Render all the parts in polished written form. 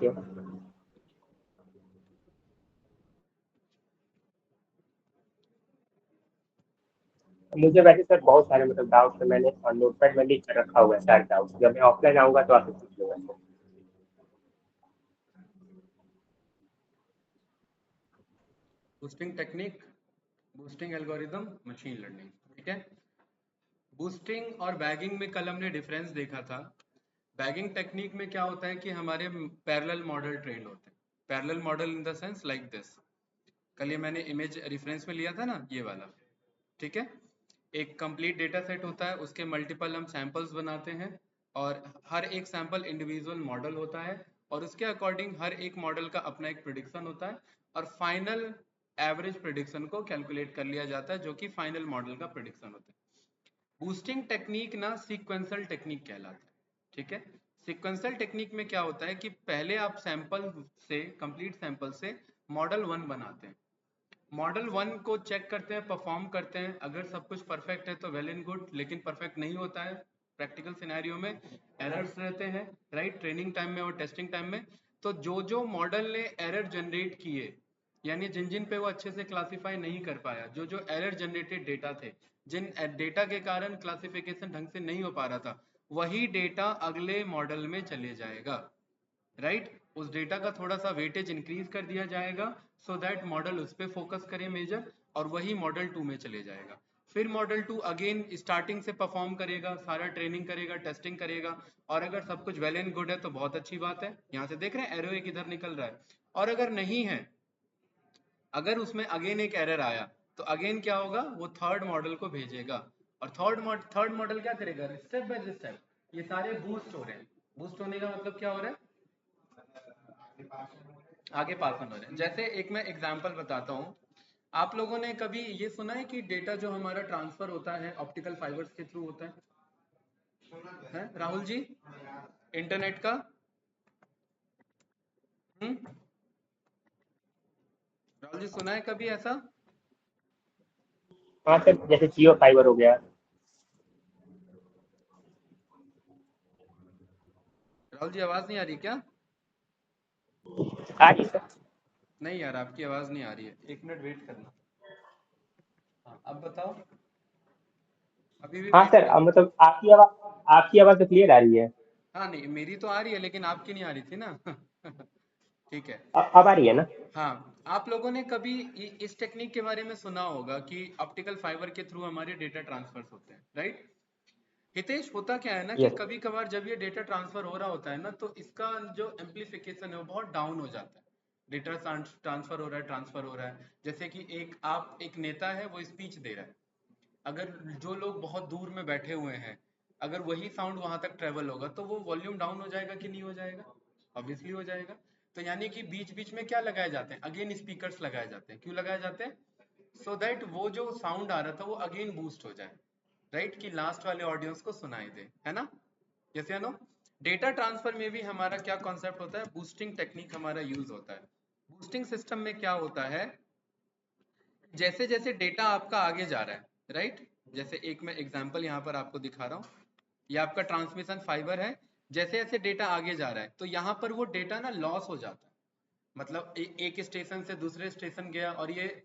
Thank you. मुझे वैसे sir बहुत सारे मतलब डाउट्स है, मैंने नोटपैड में लिख कर रखा हुआ है सारे डाउट्स। जब मैं ऑफलाइन आऊंगा तो आपसे पूछ लूंगा sir. Boosting technique, boosting algorithm, machine learning, ठीक है। बूस्टिंग और बैगिंग में कल हमने डिफरेंस देखा था। बैगिंग टेक्निक में क्या होता है कि हमारे पैरेलल मॉडल ट्रेन होते हैं। Parallel model in the sense like this. कल ये मैंने इमेज रेफरेंस में लिया था ना, ये वाला, ठीक है। एक कंप्लीट डेटा सेट होता है, उसके मल्टीपल हम सैंपल्स बनाते हैं और हर एक सैंपल इंडिविजुअल मॉडल होता है और उसके अकॉर्डिंग हर एक मॉडल का अपना एक प्रिडिक्शन होता है और फाइनल एवरेज प्रिडिक्शन को कैलकुलेट कर लिया जाता है जो कि फाइनल मॉडल का प्रिडिक्शन होता है। बूस्टिंग टेक्निक ना सीक्वेंशियल टेक्निक कहलाता है, ठीक है। सीक्वेंशियल टेक्निक में क्या होता है कि पहले आप सैंपल से, कंप्लीट सैंपल से मॉडल 1 बनाते हैं। मॉडल 1 को चेक करते हैं, परफॉर्म करते हैं, अगर सब कुछ परफेक्ट है तो वेल एंड गुड, लेकिन परफेक्ट नहीं होता है, प्रैक्टिकल सिनेरियो में एरर्स रहते हैं, राइट, ट्रेनिंग टाइम में और टेस्टिंग टाइम में। तो जो जो मॉडल ने एरर जनरेट किए, यानी जिन जिन पे वो अच्छे से क्लासीफाई नहीं कर पाया, जो जो एरर जनरेटेड डेटा थे, जिन डेटा के कारण क्लासिफिकेशन ढंग से नहीं हो पा रहा था, वही डेटा अगले मॉडल में चले जाएगा, राइट। उस डेटा का थोड़ा सा वेटेज इंक्रीज कर दिया जाएगा सो दैट मॉडल उस पर फोकस करे मेजर, और वही मॉडल 2 में चले जाएगा। फिर मॉडल 2 अगेन स्टार्टिंग से परफॉर्म करेगा, सारा ट्रेनिंग करेगा, टेस्टिंग करेगा, और अगर सब कुछ वेल एंड गुड है तो बहुत अच्छी बात है, यहाँ से देख रहे हैं एरो एक इधर निकल रहा है। और अगर नहीं है, अगर उसमें अगेन एक एरर आया, तो अगेन क्या होगा, वो थर्ड मॉडल को भेजेगा और थर्ड मॉडल क्या करेगा, स्टेप बाय स्टेप ये सारे बूस्ट हो रहे हैं। बूस्ट होने का मतलब क्या हो रहा है, आगे पास ऑन हो रहे हैं। जैसे एक मैं एग्जांपल बताता हूँ, आप लोगों ने कभी ये सुना है कि डेटा जो हमारा ट्रांसफर होता है ऑप्टिकल फाइबर्स के थ्रू होता है राहुल जी, इंटरनेट का? राहुल जी सुना है कभी ऐसा? हाँ सर, जैसे जियो फाइबर हो गया। राहुल जी आवाज नहीं आ रही क्या? हाँ जी सर। नहीं यार, आपकी आवाज नहीं आ रही है, एक मिनट वेट करना। हाँ अब बताओ, अभी भी हाँ वेट सर, कर। मतलब आपकी आवाज़ तो क्लियर आ रही है। हाँ नहीं, मेरी तो आ रही है लेकिन आपकी नहीं आ रही थी ना। ठीक है। अब आ रही है ना? हाँ, आप लोगों ने कभी इस टेक्निक के बारे में सुना होगा कि ऑप्टिकल फाइबर के थ्रू हमारे डेटा ट्रांसफर होते हैं, राइट। हितेश, होता क्या है ना कि यस। कभी कभार जब ये डेटा ट्रांसफर हो रहा होता है ना, तो इसका जो एम्पलीफिकेशन है वो बहुत डाउन हो जाता है। डेटा ट्रांसफर हो रहा है, ट्रांसफर हो रहा है, जैसे कि एक नेता है, वो स्पीच दे रहा है, अगर जो लोग बहुत दूर में बैठे हुए हैं, अगर वही साउंड वहां तक ट्रेवल होगा तो वो वॉल्यूम डाउन हो जाएगा कि नहीं हो जाएगा? ऑब्वियसली हो जाएगा। तो यानी कि बीच बीच में क्या लगाए जाते हैं, अगेन स्पीकर्स लगाए जाते हैं। क्यों लगाए जाते हैं? सो दैट वो जो साउंड आ रहा था वो अगेन बूस्ट हो जाए, राइट, कि लास्ट वाले ऑडियंस को सुनाई दे, है ना? यस या नो? डेटा ट्रांसफर में भी हमारा क्या कॉन्सेप्ट होता है, बूस्टिंग टेक्निक हमारा यूज होता है। बूस्टिंग सिस्टम में क्या होता है, जैसे जैसे डेटा आपका आगे जा रहा है, राइट, जैसे एक मैं एग्जांपल यहाँ पर आपको दिखा रहा हूँ, ये आपका ट्रांसमिशन फाइबर है, जैसे जैसे डेटा आगे जा रहा है तो यहाँ पर वो डेटा ना लॉस हो जाता है। मतलब एक स्टेशन से दूसरे स्टेशन गया और ये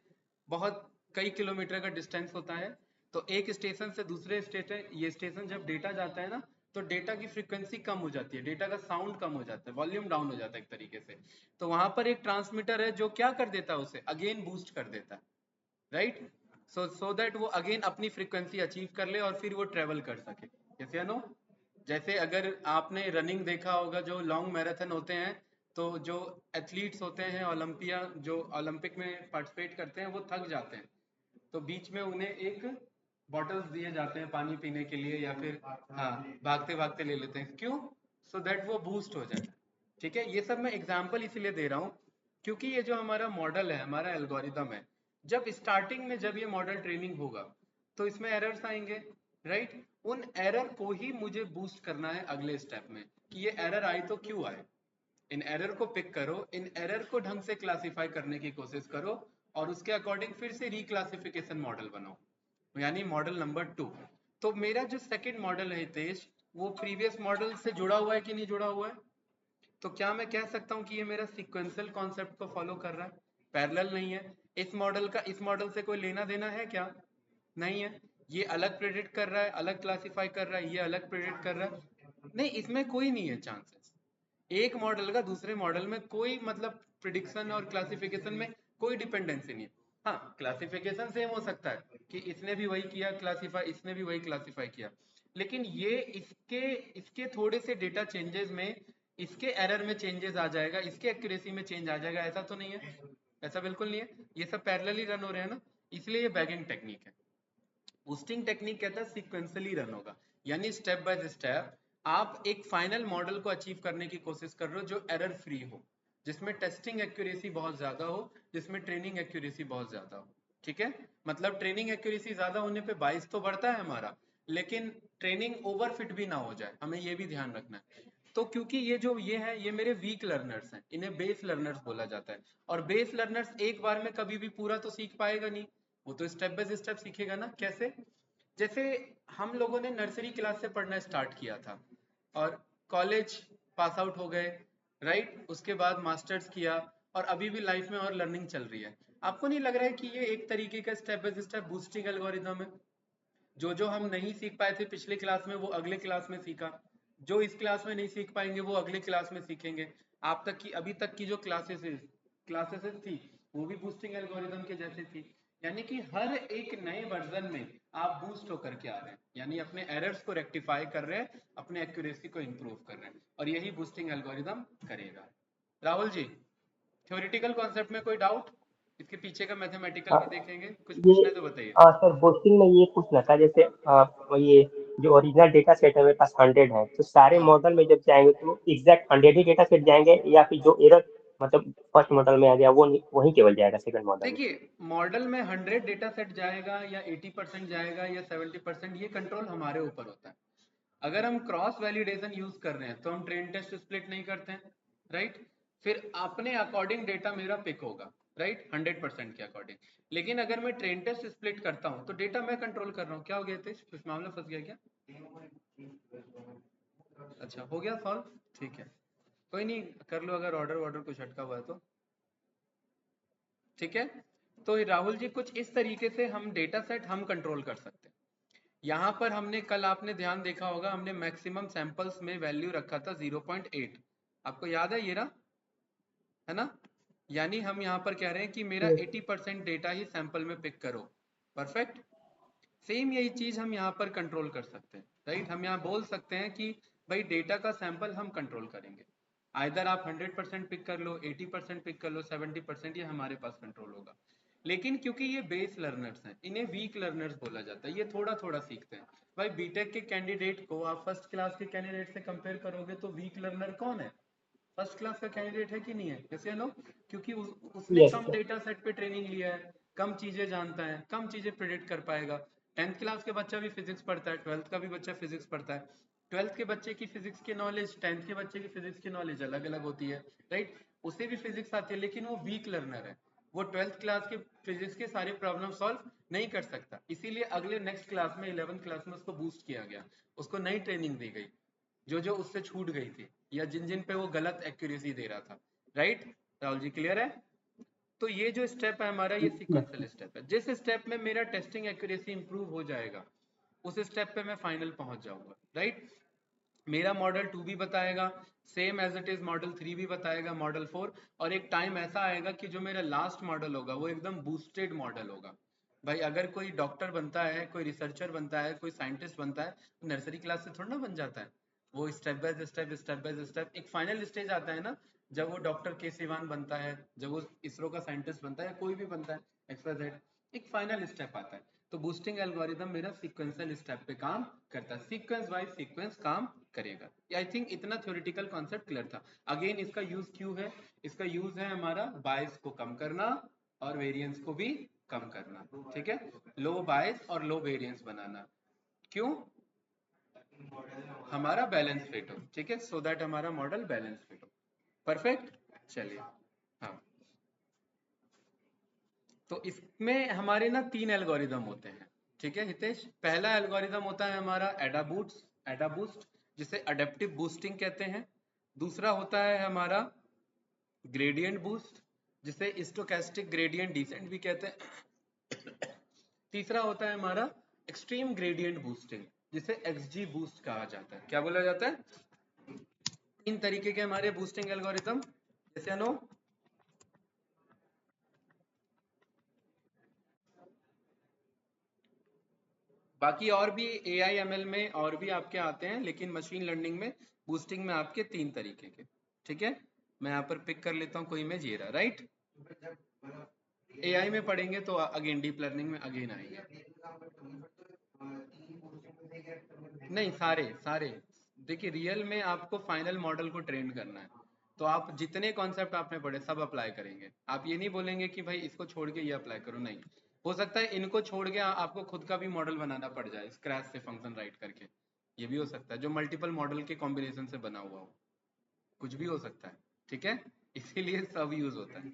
बहुत कई किलोमीटर का डिस्टेंस होता है, तो एक स्टेशन से दूसरे स्टेशन, ये स्टेशन जब डेटा जाता है ना, तो डेटा की फ्रीक्वेंसी कम हो जाती है, डेटा का साउंड कम हो जाता है, वॉल्यूम डाउन हो जाता है एक तरीके से। तो वहां पर एक ट्रांसमीटर है जो क्या कर देता है, उसे अगेन बूस्ट कर देता है, राइट। सो दैट वो अगेन अपनी फ्रीक्वेंसी अचीव कर ले और फिर वो ट्रेवल कर सके, यस या नो? जैसे अगर आपने रनिंग देखा होगा, जो लॉन्ग मैराथन होते हैं, तो जो एथलीट्स होते हैं ओलंपिया, जो ओलंपिक में पार्टिसिपेट करते हैं, वो थक जाते हैं, तो बीच में उन्हें एक बॉटल्स दिए जाते हैं पानी पीने के लिए, या फिर हाँ, भागते भागते ले लेते हैं, क्यों? सो दैट वो बूस्ट हो जाए, ठीक है। ये सब मैं एग्जांपल इसीलिए दे रहा हूँ क्योंकि ये जो हमारा मॉडल है, हमारा एल्गोरिदम है, जब स्टार्टिंग में जब ये मॉडल ट्रेनिंग होगा तो इसमें एरर्स आएंगे, राइट। उन एरर को ही मुझे बूस्ट करना है अगले स्टेप में, कि ये एरर आई तो क्यों आए, इन एरर को पिक करो, इन एरर को ढंग से क्लासिफाई करने की कोशिश करो और उसके अकॉर्डिंग फिर से रिक्लासिफिकेशन मॉडल बनाओ, यानी मॉडल नंबर 2। तो मेरा जो सेकंड मॉडल है हितेश, वो प्रीवियस मॉडल से जुड़ा हुआ है कि नहीं जुड़ा हुआ है? तो क्या मैं कह सकता हूँ कि ये मेरा सीक्वेंशियल कॉन्सेप्ट को फॉलो कर रहा है, पैरेलल नहीं है? इस मॉडल का इस मॉडल से कोई लेना देना है क्या? नहीं है। ये अलग प्रेडिक्ट कर रहा है, अलग क्लासिफाई कर रहा है, ये अलग प्रेडिक्ट कर रहा है, नहीं, इसमें कोई नहीं है चांसेस। एक मॉडल का दूसरे मॉडल में कोई मतलब प्रिडिक्शन और क्लासिफिकेशन में कोई डिपेंडेंसी नहीं है। हाँ, क्लासिफिकेशन सेम हो सकता है कि इसने भी वही किया क्लासिफाई, इसने भी वही क्लासिफाई किया, लेकिन ये इसके इसके थोड़े से डेटा चेंजेस में, इसके एरर में चेंजेस आ जाएगा, इसके एक्यूरेसी में चेंज आ जाएगा, ऐसा तो नहीं है, ऐसा बिल्कुल नहीं है। ये सब पैरेलली रन हो रहे हैं ना, इसलिए ये बैगिंग टेक्निक है। बूस्टिंग टेक्निक कहता है सीक्वेंशियली रन होगा, यानी स्टेप बाय स्टेप आप एक फाइनल मॉडल को अचीव करने की कोशिश कर रहे हो जो एरर फ्री हो, जिसमें टेस्टिंग एक्यूरेसी बहुत ज्यादा हो, जिसमें ट्रेनिंग एक्यूरेसी बहुत ज्यादा हो। ठीक है, मतलब ट्रेनिंग एक्यूरेसी ज्यादा होने पे बाइस तो बढ़ता है हमारा, लेकिन ट्रेनिंग ओवरफिट भी ना हो जाए, हमें ये भी ध्यान रखना है। तो क्योंकि ये जो ये है, ये मेरे वीक लर्नर्स हैं, इन्हें बेस लर्नर्स बोला जाता है, और बेस लर्नर्स एक बार में कभी भी पूरा तो सीख पाएगा नहीं, वो तो स्टेप बाय स्टेप सीखेगा ना। कैसे? जैसे हम लोगों ने नर्सरी क्लास से पढ़ना स्टार्ट किया था और कॉलेज पास आउट हो गए, राइट, उसके बाद मास्टर्स किया और अभी भी लाइफ में और लर्निंग चल रही है। आपको नहीं लग रहा है कि ये एक तरीके का step by step boosting algorithm है? जो जो हम नहीं सीख पाए थे पिछले क्लास में, वो अगले क्लास में सीखा, जो इस क्लास में नहीं सीख पाएंगे वो अगले क्लास में सीखेंगे। आप तक की अभी तक की जो क्लासेस थी वो भी बूस्टिंग एल्गोरिदम के जैसे थी, यानी कि हर एक नए वर्जन में आप बूस्ट होकर के आ रहे हैं, यानी अपने एरर्स को रेक्टिफाई कर रहे हैं, अपने एक्यूरेसी को इंप्रूव कर रहे हैं, और यही बूस्टिंग एल्गोरिदम करेगा। राहुल जी, थ्योरेटिकल कॉन्सेप्ट में कोई डाउट? इसके पीछे का मैथमेटिकल हाँ, भी देखेंगे, कुछ ये पूछना है तो बताइए। सर बूस्टिंग में ये पूछना था, जैसे ये जो ओरिजिनल डेटा सेट है मेरे पास 100 है, तो सारे हाँ, मॉडल में जब जाएंगे तो एग्जैक्ट 100 ही डेटा सेट जाएंगे, या फिर जो एरर मतलब फर्स्ट मॉडल में आ गया वो वही केवल जाएगा सेकंड मॉडल में? देखिए, मॉडल में 100 डेटा सेट जाएगा या 80% जाएगा या 70%, ये कंट्रोल हमारे ऊपर होता है। अगर हम क्रॉस वैलिडेशन यूज कर रहे हैं तो हम ट्रेन टेस्ट स्प्लिट नहीं करते हैं, राइट? फिर अपने अकॉर्डिंग डेटा मेरा पिक होगा, राइट, 100% के अकॉर्डिंग। लेकिन अगर मैं ट्रेन टेस्ट स्प्लिट करता हूँ तो डेटा मैं कंट्रोल कर रहा हूँ। क्या हो गया थे, कुछ मामला फंस गया क्या? अच्छा, हो गया सॉल्व, ठीक है, कोई नहीं, कर लो अगर ऑर्डर वॉर्डर कुछ अटका हुआ है तो। ठीक है, तो राहुल जी कुछ इस तरीके से हम डेटा सेट हम कंट्रोल कर सकते हैं। यहाँ पर हमने कल, आपने ध्यान देखा होगा, हमने मैक्सिमम सैंपल्स में वैल्यू रखा था 0.8, आपको याद है ये रहा, है ना? यानी हम यहाँ पर कह रहे हैं कि मेरा 80% डेटा ही सैंपल में पिक करो, परफेक्ट। सेम यही चीज हम यहाँ पर कंट्रोल कर सकते हैं, राइट? हम यहाँ बोल सकते हैं कि भाई डेटा का सैंपल हम कंट्रोल करेंगे, आइदर आप 100% पिक कर लो, 80% पिक कर लो, 70%, ये हमारे पास कंट्रोल होगा। लेकिन क्योंकि ये बेस लर्नर्स हैं, इन्हें वीक लर्नर्स बोला जाता है, ये थोड़ा थोड़ा सीखते हैं। भाई बीटेक के कैंडिडेट को आप फर्स्ट क्लास के कैंडिडेट से कंपेयर करोगे तो वीक लर्नर कौन है? फर्स्ट क्लास का कैंडिडेट है कि नहीं है? यस या नो? क्योंकि उसने yes come sir. Data set पे ट्रेनिंग लिया है, कम चीजें जानता है, कम चीजें प्रिडिक्ट कर पाएगा। 10th क्लास के बच्चा भी फिजिक्स पढ़ता है, 12th का भी बच्चा फिजिक्स पढ़ता है, 12th के बच्चे की फिजिक्स की नॉलेज 10th के बच्चे की फिजिक्स की नॉलेज अलग अलग होती है, राइट? उसे भी फिजिक्स आती है, लेकिन वो वीक लर्नर है, वो 12th क्लास के फिजिक्स के सारे प्रॉब्लम सॉल्व नहीं कर सकता, इसीलिए अगले नेक्स्ट क्लास में 11th क्लास में उसको बूस्ट किया गया, उसको नई ट्रेनिंग दी गई, जो जो उससे छूट गई थी या जिन जिन पे वो गलत एक्यूरेसी दे रहा था, राइट? राहुल जी क्लियर है? तो ये जो स्टेप है हमारा, ये यस सिक्वेंशियल स्टेप है। जिस स्टेप में मेरा टेस्टिंग एक्यूरेसी इंप्रूव हो जाएगा उस स्टेप पे मैं फाइनल पहुंच जाऊंगा, राइट? मेरा मॉडल 2 भी बताएगा, same as it is model 3 भी बताएगा, मॉडल 4, और एक टाइम ऐसा आएगा कि जो मेरा लास्ट मॉडल होगा वो एकदम बूस्टेड मॉडल होगा। भाई अगर कोई डॉक्टर बनता है, कोई रिसर्चर बनता है, कोई साइंटिस्ट बनता है, तो नर्सरी क्लास से थोड़ा ना बन जाता है, वो स्टेप बाय स्टेप एक फाइनल स्टेज आता है ना, जब वो डॉक्टर के सिवान बनता है, जब वो इसरो का साइंटिस्ट बनता है, कोई भी बनता है, XYZ, एक फाइनल स्टेप आता है। तो बूस्टिंग एल्गोरिदम मेरा सीक्वेंशियल स्टेप पे काम करता है, सीक्वेंस वाइज सीक्वेंस काम करेगा। आई थिंक इतना थ्योरेटिकल कॉन्सेप्ट क्लियर था। अगेन इसका यूज क्यों है? इसका यूज है हमारा बायस को कम करना और वेरिएंस को भी कम करना, ठीक है, लो बायस और लो वेरिएंस बनाना। क्यों? हमारा बैलेंस फिट हो, ठीक है, सो दैट हमारा मॉडल बैलेंस फिट हो, परफेक्ट। चलिए, हाँ, तो इसमें हमारे ना 3 एल्गोरिदम होते हैं, ठीक है हितेश। पहला एल्गोरिदम होता है हमारा एडाबूस्ट, जिसे अडेप्टिव बूस्टिंग कहते हैं। दूसरा होता है हमारा ग्रेडियंट बूस्ट, जिसे स्टोकेस्टिक ग्रेडियंट डिसेंट भी कहते हैं। तीसरा होता है हमारा एक्सट्रीम ग्रेडियंट बूस्टिंग, जिसे एक्सजी बूस्ट कहा जाता है। क्या बोला जाता है? तीन तरीके के हमारे बूस्टिंग एल्गोरिथम, जैसे नो बाकी और भी AIML में और भी आपके आते हैं, लेकिन मशीन लर्निंग में बूस्टिंग में आपके तीन तरीके के। ठीक है, मैं यहाँ पर पिक कर लेता हूँ कोई इमेज, ये रहा। राइट, AI में पढ़ेंगे तो अगेन डीप लर्निंग में अगेन आएंगे। नहीं, सारे सारे देखिए, रियल में आपको फाइनल मॉडल को ट्रेन करना है, तो आप जितने कॉन्सेप्ट आपने पढ़े सब अप्लाई करेंगे। आप ये नहीं बोलेंगे कि भाई इसको छोड़ के ये अप्लाई करो, नहीं। हो सकता है इनको छोड़ के आपको खुद का भी मॉडल बनाना पड़ जाए स्क्रैच से फंक्शन राइट करके, ये भी हो सकता है, जो मल्टीपल मॉडल के कॉम्बिनेशन से बना हुआ हो, कुछ भी हो सकता है। ठीक है, इसीलिए सब यूज होता है।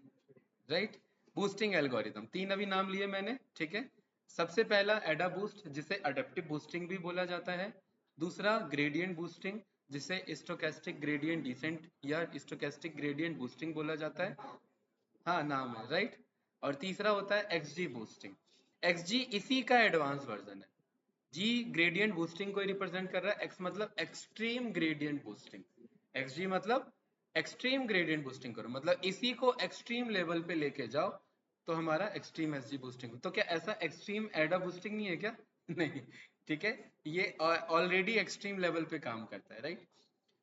राइट, बूस्टिंग एल्गोरिथम तीन अभी नाम लिए मैंने। ठीक है, सबसे पहला एडा बूस्ट, जिसे अडेप्टिव बूस्टिंग भी बोला जाता है। दूसरा ग्रेडियंट बूस्टिंग, जिसे स्टोकेस्टिक ग्रेडियंट डिसेंट या स्टोकेस्टिक ग्रेडियंट बूस्टिंग बोला जाता है। हाँ, नाम है। राइट, और तीसरा होता है एक्सजी बूस्टिंग। एक्सजी इसी का एडवांस वर्जन है। जी ग्रेडियंट बूस्टिंग को रिप्रेजेंट कर रहा है, एक्स मतलब एक्सट्रीम ग्रेडियंट बूस्टिंग, एक्सजी मतलब एक्सट्रीम ग्रेडियंट बूस्टिंग करो, मतलब इसी को एक्सट्रीम लेवल पे लेके जाओ तो हमारा एक्सट्रीम एसजी बूस्टिंग। तो क्या ऐसा एक्सट्रीम एडा बूस्टिंग नहीं है क्या? नहीं, ठीक है, ये ऑलरेडी एक्सट्रीम लेवल पे काम करता है। राइट,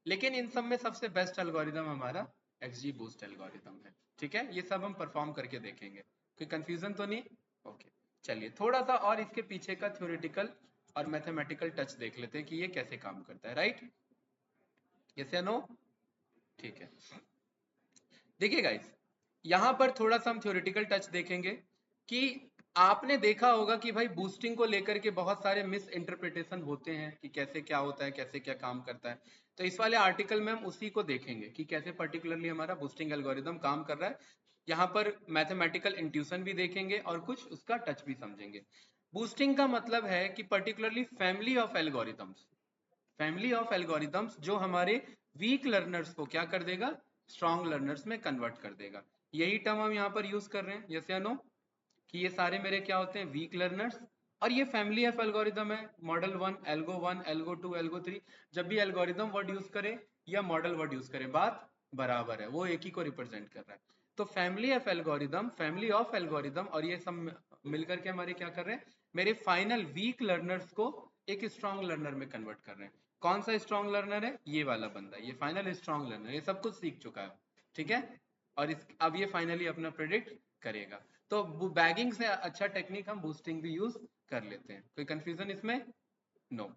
लेकिन इन सब में सबसे बेस्ट एल्गोरिदम हमारा एक्सजी बूस्ट एल्गोरिदम है। ठीक है, ये सब हम परफॉर्म करके देखेंगे, कोई कंफ्यूजन तो नहीं? ओके, चलिए थोड़ा सा और इसके पीछे का थ्योरेटिकल और मैथमेटिकल टच देख लेते हैं कि ये कैसे काम करता है। राइट, यस या नो? ठीक है, देखिए गाइस, यहाँ पर थोड़ा सा हम थ्योरेटिकल टच देखेंगे कि आपने देखा होगा कि भाई बूस्टिंग को लेकर के बहुत सारे मिस इंटरप्रिटेशन होते हैं कि कैसे क्या होता है, कैसे क्या काम करता है। तो इस वाले आर्टिकल में हम उसी को देखेंगे कि कैसे पर्टिकुलरली हमारा बूस्टिंग एल्गोरिदम काम कर रहा है। यहाँ पर मैथमेटिकल इंट्यूशन भी देखेंगे और कुछ उसका टच भी समझेंगे। बूस्टिंग का मतलब है कि particularly family of algorithms, family of algorithms जो हमारे वीक लर्नर्स को क्या कर देगा, स्ट्रॉन्ग लर्नर्स में कन्वर्ट कर देगा। यही टर्म हम यहाँ पर यूज कर रहे हैं, यस या नो, कि ये सारे मेरे क्या होते हैं, वीक लर्नर्स। और ये फैमिली ऑफ एल्गोरिथम है, मॉडल 1, एल्गो 2, एल्गो 3। जब भी एल्गोरिथम वर्ड यूज करे या मॉडल वर्ड यूज करे, बात बराबर है, वो एक ही को रिप्रेजेंट कर रहा है। तो family of algorithm, family of algorithm, और ये सब मिलकर के हमारे क्या कर रहे हैं, मेरे फाइनल वीक लर्नर्स को एक स्ट्रॉन्ग लर्नर में कन्वर्ट कर रहे हैं। कौन सा स्ट्रॉन्ग लर्नर है? ये वाला बंदा, ये फाइनल स्ट्रॉन्ग लर्नर, ये सब कुछ सीख चुका है। ठीक है, और अब ये फाइनली अपना प्रेडिक्ट करेगा। तो बैगिंग से अच्छा टेक्निक हम बूस्टिंग भी यूज कर लेते हैं। कोई कंफ्यूजन इसमें? नो।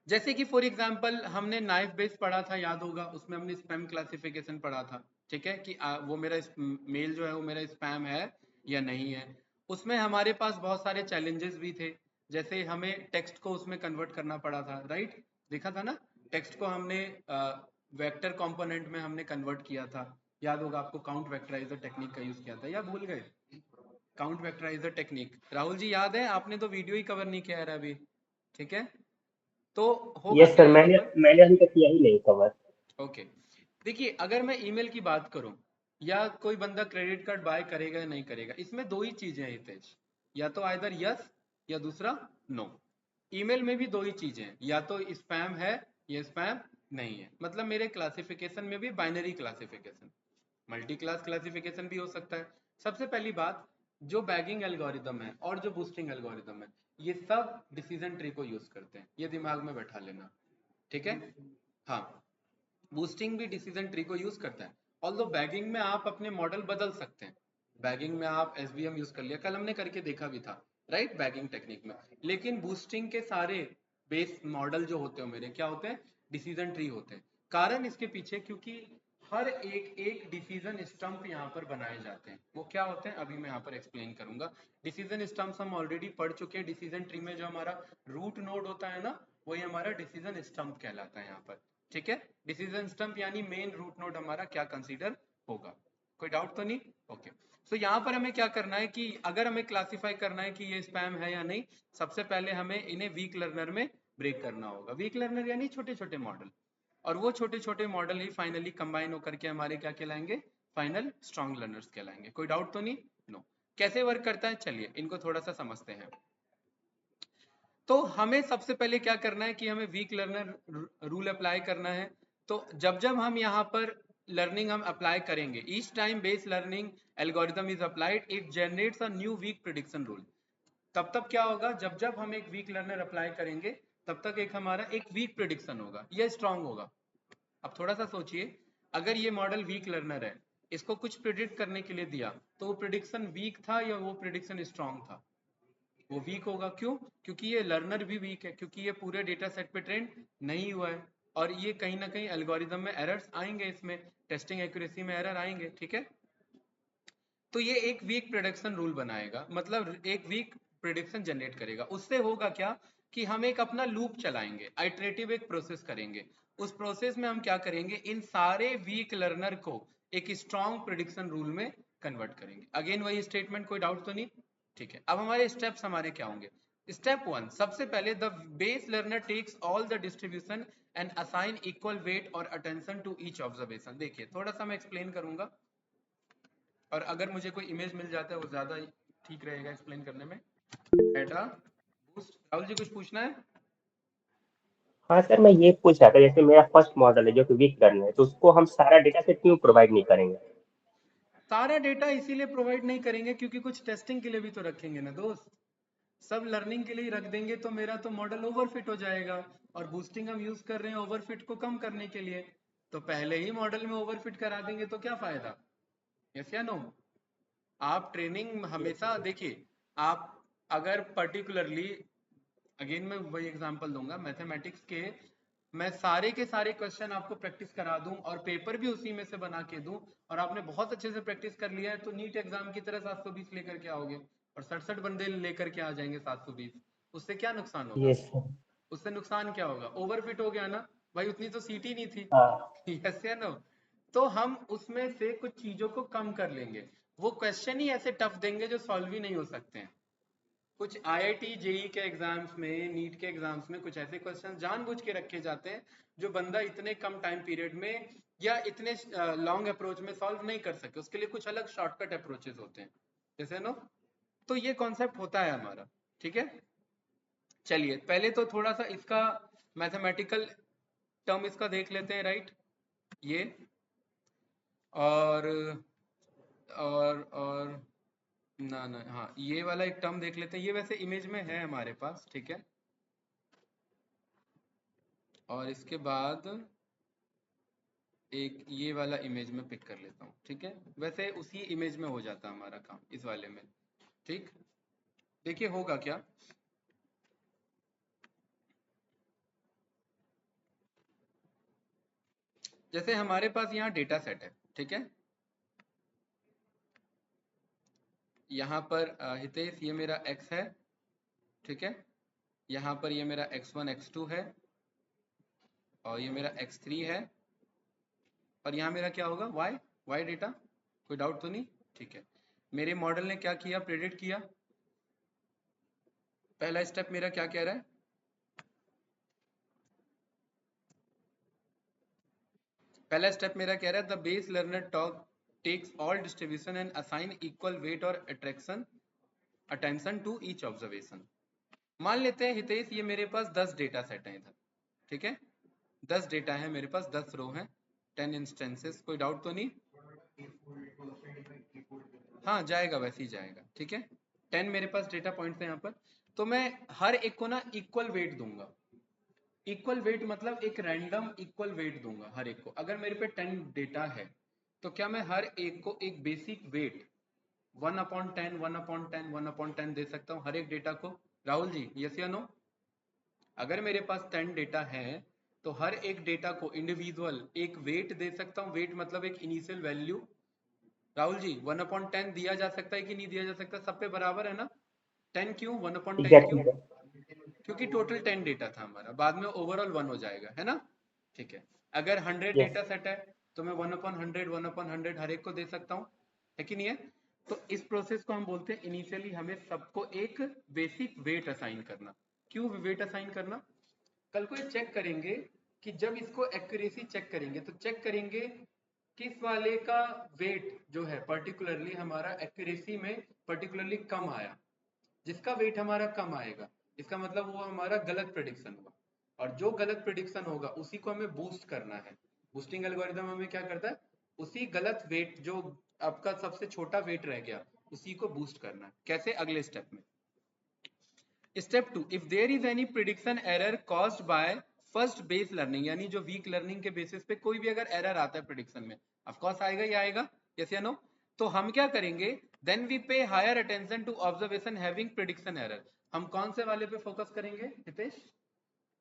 जैसे कि फॉर एग्जांपल हमने नाइफ बेस पढ़ा था, याद होगा, उसमें हमने स्पैम क्लासिफिकेशन पढ़ा था। ठीक है, कि वो मेरा मेल जो है वो मेरा स्पैम है या नहीं है। उसमें हमारे पास बहुत सारे चैलेंजेस भी थे, जैसे हमें टेक्स्ट को उसमें कन्वर्ट करना पड़ा था। राइट, देखा था ना, टेक्स्ट को हमने वेक्टर कंपोनेंट में हमने कन्वर्ट किया था। याद होगा आपको, काउंट वेक्टराइजर टेक्निक का यूज किया था, या भूल गए? काउंट वेक्टराइजर टेक्निक, राहुल जी याद है? आपने तो वीडियो ही कवर नहीं किया है अभी। ठीक है, तो होगा यस क्या सर, यहाँ मैंने पर? मैंने अभी तक किया ही नहीं कवर। ओके, देखिए, अगर मैं ईमेल की बात करूं या कोई बंदा क्रेडिट कार्ड बाय करेगा या नहीं करेगा, इसमें दो ही चीजें हैं हितेश, या तो आइदर यस या दूसरा नो। ईमेल में भी दो ही चीजें हैं, या तो स्पैम है या स्पैम नहीं है। मतलब मेरे क्लासिफिकेशन में भी binary classification, multi class classification भी हो सकता है। सबसे पहली बात, जो बैगिंग एल्गोरिदम है और जो बूस्टिंग एल्गोरिदम है, ये सब डिसीजन ट्री को यूज करते हैं, ये दिमाग में बैठा लेना। ठीक है, हाँ, बूस्टिंग भी डिसीजन ट्री को यूज करता है। ऑल्दो बैगिंग में आप अपने मॉडल बदल सकते हैं, बैगिंग में आप एसवीएम यूज कर लिया, कल हमने करके देखा भी था। राइट, बैगिंग टेक्निक में। लेकिन बूस्टिंग के सारे बेस मॉडल जो होते हैं मेरे, क्या होते हैं, डिसीजन ट्री होते हैं। कारण इसके पीछे, क्योंकि हर एक एक डिसीजन स्टंप यहाँ पर बनाए जाते हैं। वो क्या होते हैं अभी मैं यहाँ पर एक्सप्लेन करूंगा। डिसीजन स्टंप्स हम ऑलरेडी पढ़ चुके हैं। डिसीजन ट्री में जो हमारा रूट नोड होता है ना, वही हमारा डिसीजन स्टंप कहलाता है यहाँ पर। ठीक है, डिसीजन स्टंप यानी मेन रूट नोड हमारा क्या कंसीडर होगा। कोई डाउट तो नहीं? ओके, सो यहाँ पर हमें क्या करना है कि अगर हमें क्लासिफाई करना है कि ये स्पैम है या नहीं, सबसे पहले हमें इन्हें वीक लर्नर में ब्रेक करना होगा। वीक लर्नर यानी छोटे छोटे मॉडल। और वो छोटे छोटे मॉडल ही फाइनली कंबाइन होकर के हमारे क्या कहलाएंगे, फाइनल स्ट्रॉन्ग लर्नर्स कहलाएंगे। कोई डाउट तो नहीं? नो। कैसे वर्क करता है, चलिए इनको थोड़ा सा समझते हैं। तो हमें सबसे पहले क्या करना है कि हमें वीक लर्नर रूल अप्लाई करना है। तो जब जब हम यहाँ पर लर्निंग हम अप्लाई करेंगे, each time base learning algorithm is applied it generates a new weak prediction rule. तब तक क्या होगा, जब जब हम एक वीक लर्नर अप्लाई करेंगे तब तक एक हमारा एक वीक प्रिडिक्शन होगा, यह स्ट्रांग होगा। अब थोड़ा सा सोचिए, अगर ये मॉडल वीक लर्नर है, इसको कुछ प्रिडिक्ट करने के लिए दिया, तो वो प्रिडिक्शन वीक था या वो प्रिडिक्शन स्ट्रांग था? वो वीक होगा। क्यों? क्योंकि ये लर्नर भी वीक है, क्योंकि ये पूरे डेटा सेट पे ट्रेन नहीं हुआ है, और ये कहीं ना कहीं एल्गोरिदम में एरर्स आएंगे, इसमें टेस्टिंग एक्यूरेसी में एरर आएंगे, ठीक है। तो ये एक वीक प्रिडिक्शन रूल बनाएगा, मतलब एक वीक प्रिडिक्शन जनरेट करेगा। उससे होगा क्या कि हम एक अपना लूप चलाएंगे, आइटरेटिव एक प्रोसेस करेंगे। उस प्रोसेस में हम क्या करेंगे, इन सारे वीक लर्नर को एक स्ट्रॉन्ग प्रिडिक्शन रूल में कन्वर्ट करेंगे। अगेन वही स्टेटमेंट, कोई डाउट तो नहीं? ठीक है। अब हमारे स्टेप्स हमारे क्या होंगे? स्टेप 1, सबसे पहले the base learner takes all the distribution and assign equal weight और अटेंशन टू ईच ऑब्जर्वेशन। देखिए थोड़ा सा मैं एक्सप्लेन करूंगा, और अगर मुझे कोई इमेज मिल जाता है वो ज्यादा ठीक रहेगा एक्सप्लेन करने में। डेटा बूस्ट, राहुल जी कुछ पूछना है? हाँ सर, मैं ये पूछ रहा था, जैसे मेरा फर्स्ट मॉडल है जो कि वीक लर्नर है, तो उसको हम सारा डेटा सेट क्यों प्रोवाइड नहीं करेंगे? सारा डेटा इसीलिए प्रोवाइड नहीं करेंगे क्योंकि कुछ टेस्टिंग के लिए भी तो रखेंगे ना दोस्त। सब लर्निंग के लिए ही रख देंगे तो मेरा तो मॉडल ओवरफिट हो जाएगा, और बूस्टिंग हम यूज कर रहे हैं ओवरफिट को कम करने के लिए। तो पहले ही मॉडल में ओवरफिट करा देंगे तो क्या फायदा? यस या नो? आप ट्रेनिंग हमेशा देखिए, आप अगर पर्टिकुलरली, अगेन मैं वही एग्जांपल दूंगा मैथमेटिक्स के, मैं सारे के सारे क्वेश्चन आपको प्रैक्टिस करा दूं और पेपर भी उसी में से बना के दूं, और आपने बहुत अच्छे से प्रैक्टिस कर लिया है, तो नीट एग्जाम की तरह 720 लेकर के आओगे और 67 बंदे लेकर के आ जाएंगे 720। उससे क्या नुकसान होगा? ये सर। उससे नुकसान क्या होगा? ओवरफिट हो गया ना भाई, उतनी तो सीट ही नहीं थी। हाँ। यस या नो? तो हम उसमें से कुछ चीजों को कम कर लेंगे। वो क्वेश्चन ही ऐसे टफ देंगे जो सॉल्व ही नहीं हो सकते हैं। कुछ आईआईटी जेई के एग्जाम्स में, नीट के एग्जाम्स में कुछ ऐसे क्वेश्चन जानबूझ के रखे जाते हैं जो बंदा इतने कम टाइम पीरियड में या इतने लॉन्ग अप्रोच में सॉल्व नहीं कर सके, उसके लिए कुछ अलग शॉर्टकट अप्रोचेस होते हैं, जैसे नो। तो ये कॉन्सेप्ट होता है हमारा, ठीक है। चलिए पहले तो थोड़ा सा इसका मैथमेटिकल टर्म इसका देख लेते हैं, राइट। ये और और ना ना, हाँ ये वाला एक टर्म देख लेते हैं, ये वैसे इमेज में है हमारे पास, ठीक है। और इसके बाद एक ये वाला इमेज में पिक कर लेता हूँ, ठीक है। वैसे उसी इमेज में हो जाता है हमारा काम इस वाले में, ठीक। देखिए होगा क्या, जैसे हमारे पास यहाँ डेटा सेट है, ठीक है। यहाँ पर हितेश ये मेरा x है, ठीक है। यहाँ पर ये मेरा x1 x2 है, और ये मेरा x3 है, और यहाँ मेरा क्या होगा y डेटा। कोई डाउट तो नहीं? ठीक है। मेरे मॉडल ने क्या किया, प्रेडिक्ट किया। पहला स्टेप मेरा क्या कह रहा है, पहला स्टेप मेरा कह रहा है the base learner talk takes all distribution and assign equal weight और attraction attention to each observation. मान लेते हैं हितेश ये मेरे पास 10 डेटा सेट है इधर, ठीक है। 10 डेटा है मेरे पास, 10 रो हैं, 10 इंस्टेंसेस। कोई डाउट तो नहीं? हाँ जाएगा, वैसे ही जाएगा, ठीक है। 10 मेरे पास डेटा पॉइंट्स है यहाँ पर, तो मैं हर एक को ना इक्वल वेट दूंगा। इक्वल वेट मतलब एक रैंडम इक्वल वेट दूंगा हर एक को। अगर मेरे पे 10 डेटा है तो क्या मैं हर एक को एक बेसिक वेट 1/10 1/10 1/10 दे सकता हूँ हर एक डेटा को? राहुल जी यस या नो? अगर मेरे पास 10 डेटा है तो हर एक डेटा को इंडिविजुअल एक वेट दे सकता हूँ। वेट मतलब एक इनिशियल वैल्यू। राहुल जी 1/10 दिया जा सकता है कि नहीं दिया जा सकता? सब पे बराबर है ना? 10 क्यों, 1/10 क्यों? Exactly sir. क्योंकि टोटल 10 डेटा था हमारा, बाद में ओवरऑल 1 हो जाएगा, है ना? ठीक है। अगर 100 यस। डेटा सेट है तो मैं 1/100 1/100 हर एक को दे सकता हूँ, है कि नहीं है? तो इस प्रोसेस को हम बोलते हैं इनिशियली हमें सबको एक बेसिक वेट असाइन करना। क्यों वेट असाइन करना? कल को ये चेक करेंगे कि जब इसको एक्यूरेसी चेक करेंगे तो चेक करेंगे किस वाले का वेट जो है पर्टिकुलरली हमारा एक्यूरेसी में पर्टिकुलरली कम आया। जिसका वेट हमारा कम आएगा इसका मतलब वो हमारा गलत प्रेडिक्शन हुआ, और जो गलत प्रेडिक्शन होगा उसी को हमें बूस्ट करना है। बूस्टिंग एल्गोरिदम हमें क्या करता है, उसी गलत वेट जो आपका सबसे छोटा वेट रह गया उसी को बूस्ट करना है। कैसे, अगले स्टेप में। Step 2, if there is any prediction error caused by first base learning, यानी जो वीक लर्निंग के बेसिस पे कोई भी अगर एरर आता है प्रिडिक्शन में, ऑफ कोर्स आएगा ही आएगा, यस या नो, तो हम क्या करेंगे, then we pay higher attention to observation having prediction error. हम कौन से वाले पे फोकस करेंगे हितेश,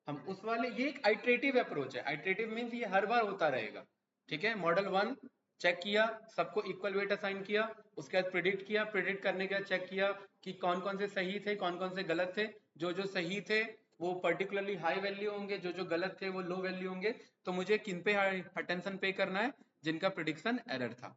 हम उस वाले, ये एक आइट्रेटिव अप्रोच है। आइट्रेटिव मींस ये हर बार होता रहेगा, ठीक है। मॉडल 1 चेक किया, सबको इक्वल वेट असाइन किया, उसके बाद प्रिडिक्ट किया, प्रिडिक्ट करने के बाद चेक किया कि कौन कौन से सही थे कौन कौन से गलत थे। जो जो सही थे वो पर्टिकुलरली हाई वैल्यू होंगे, जो जो गलत थे वो लो वैल्यू होंगे। तो मुझे किन पे अटेंशन पे करना है, जिनका प्रिडिक्शन एरर था,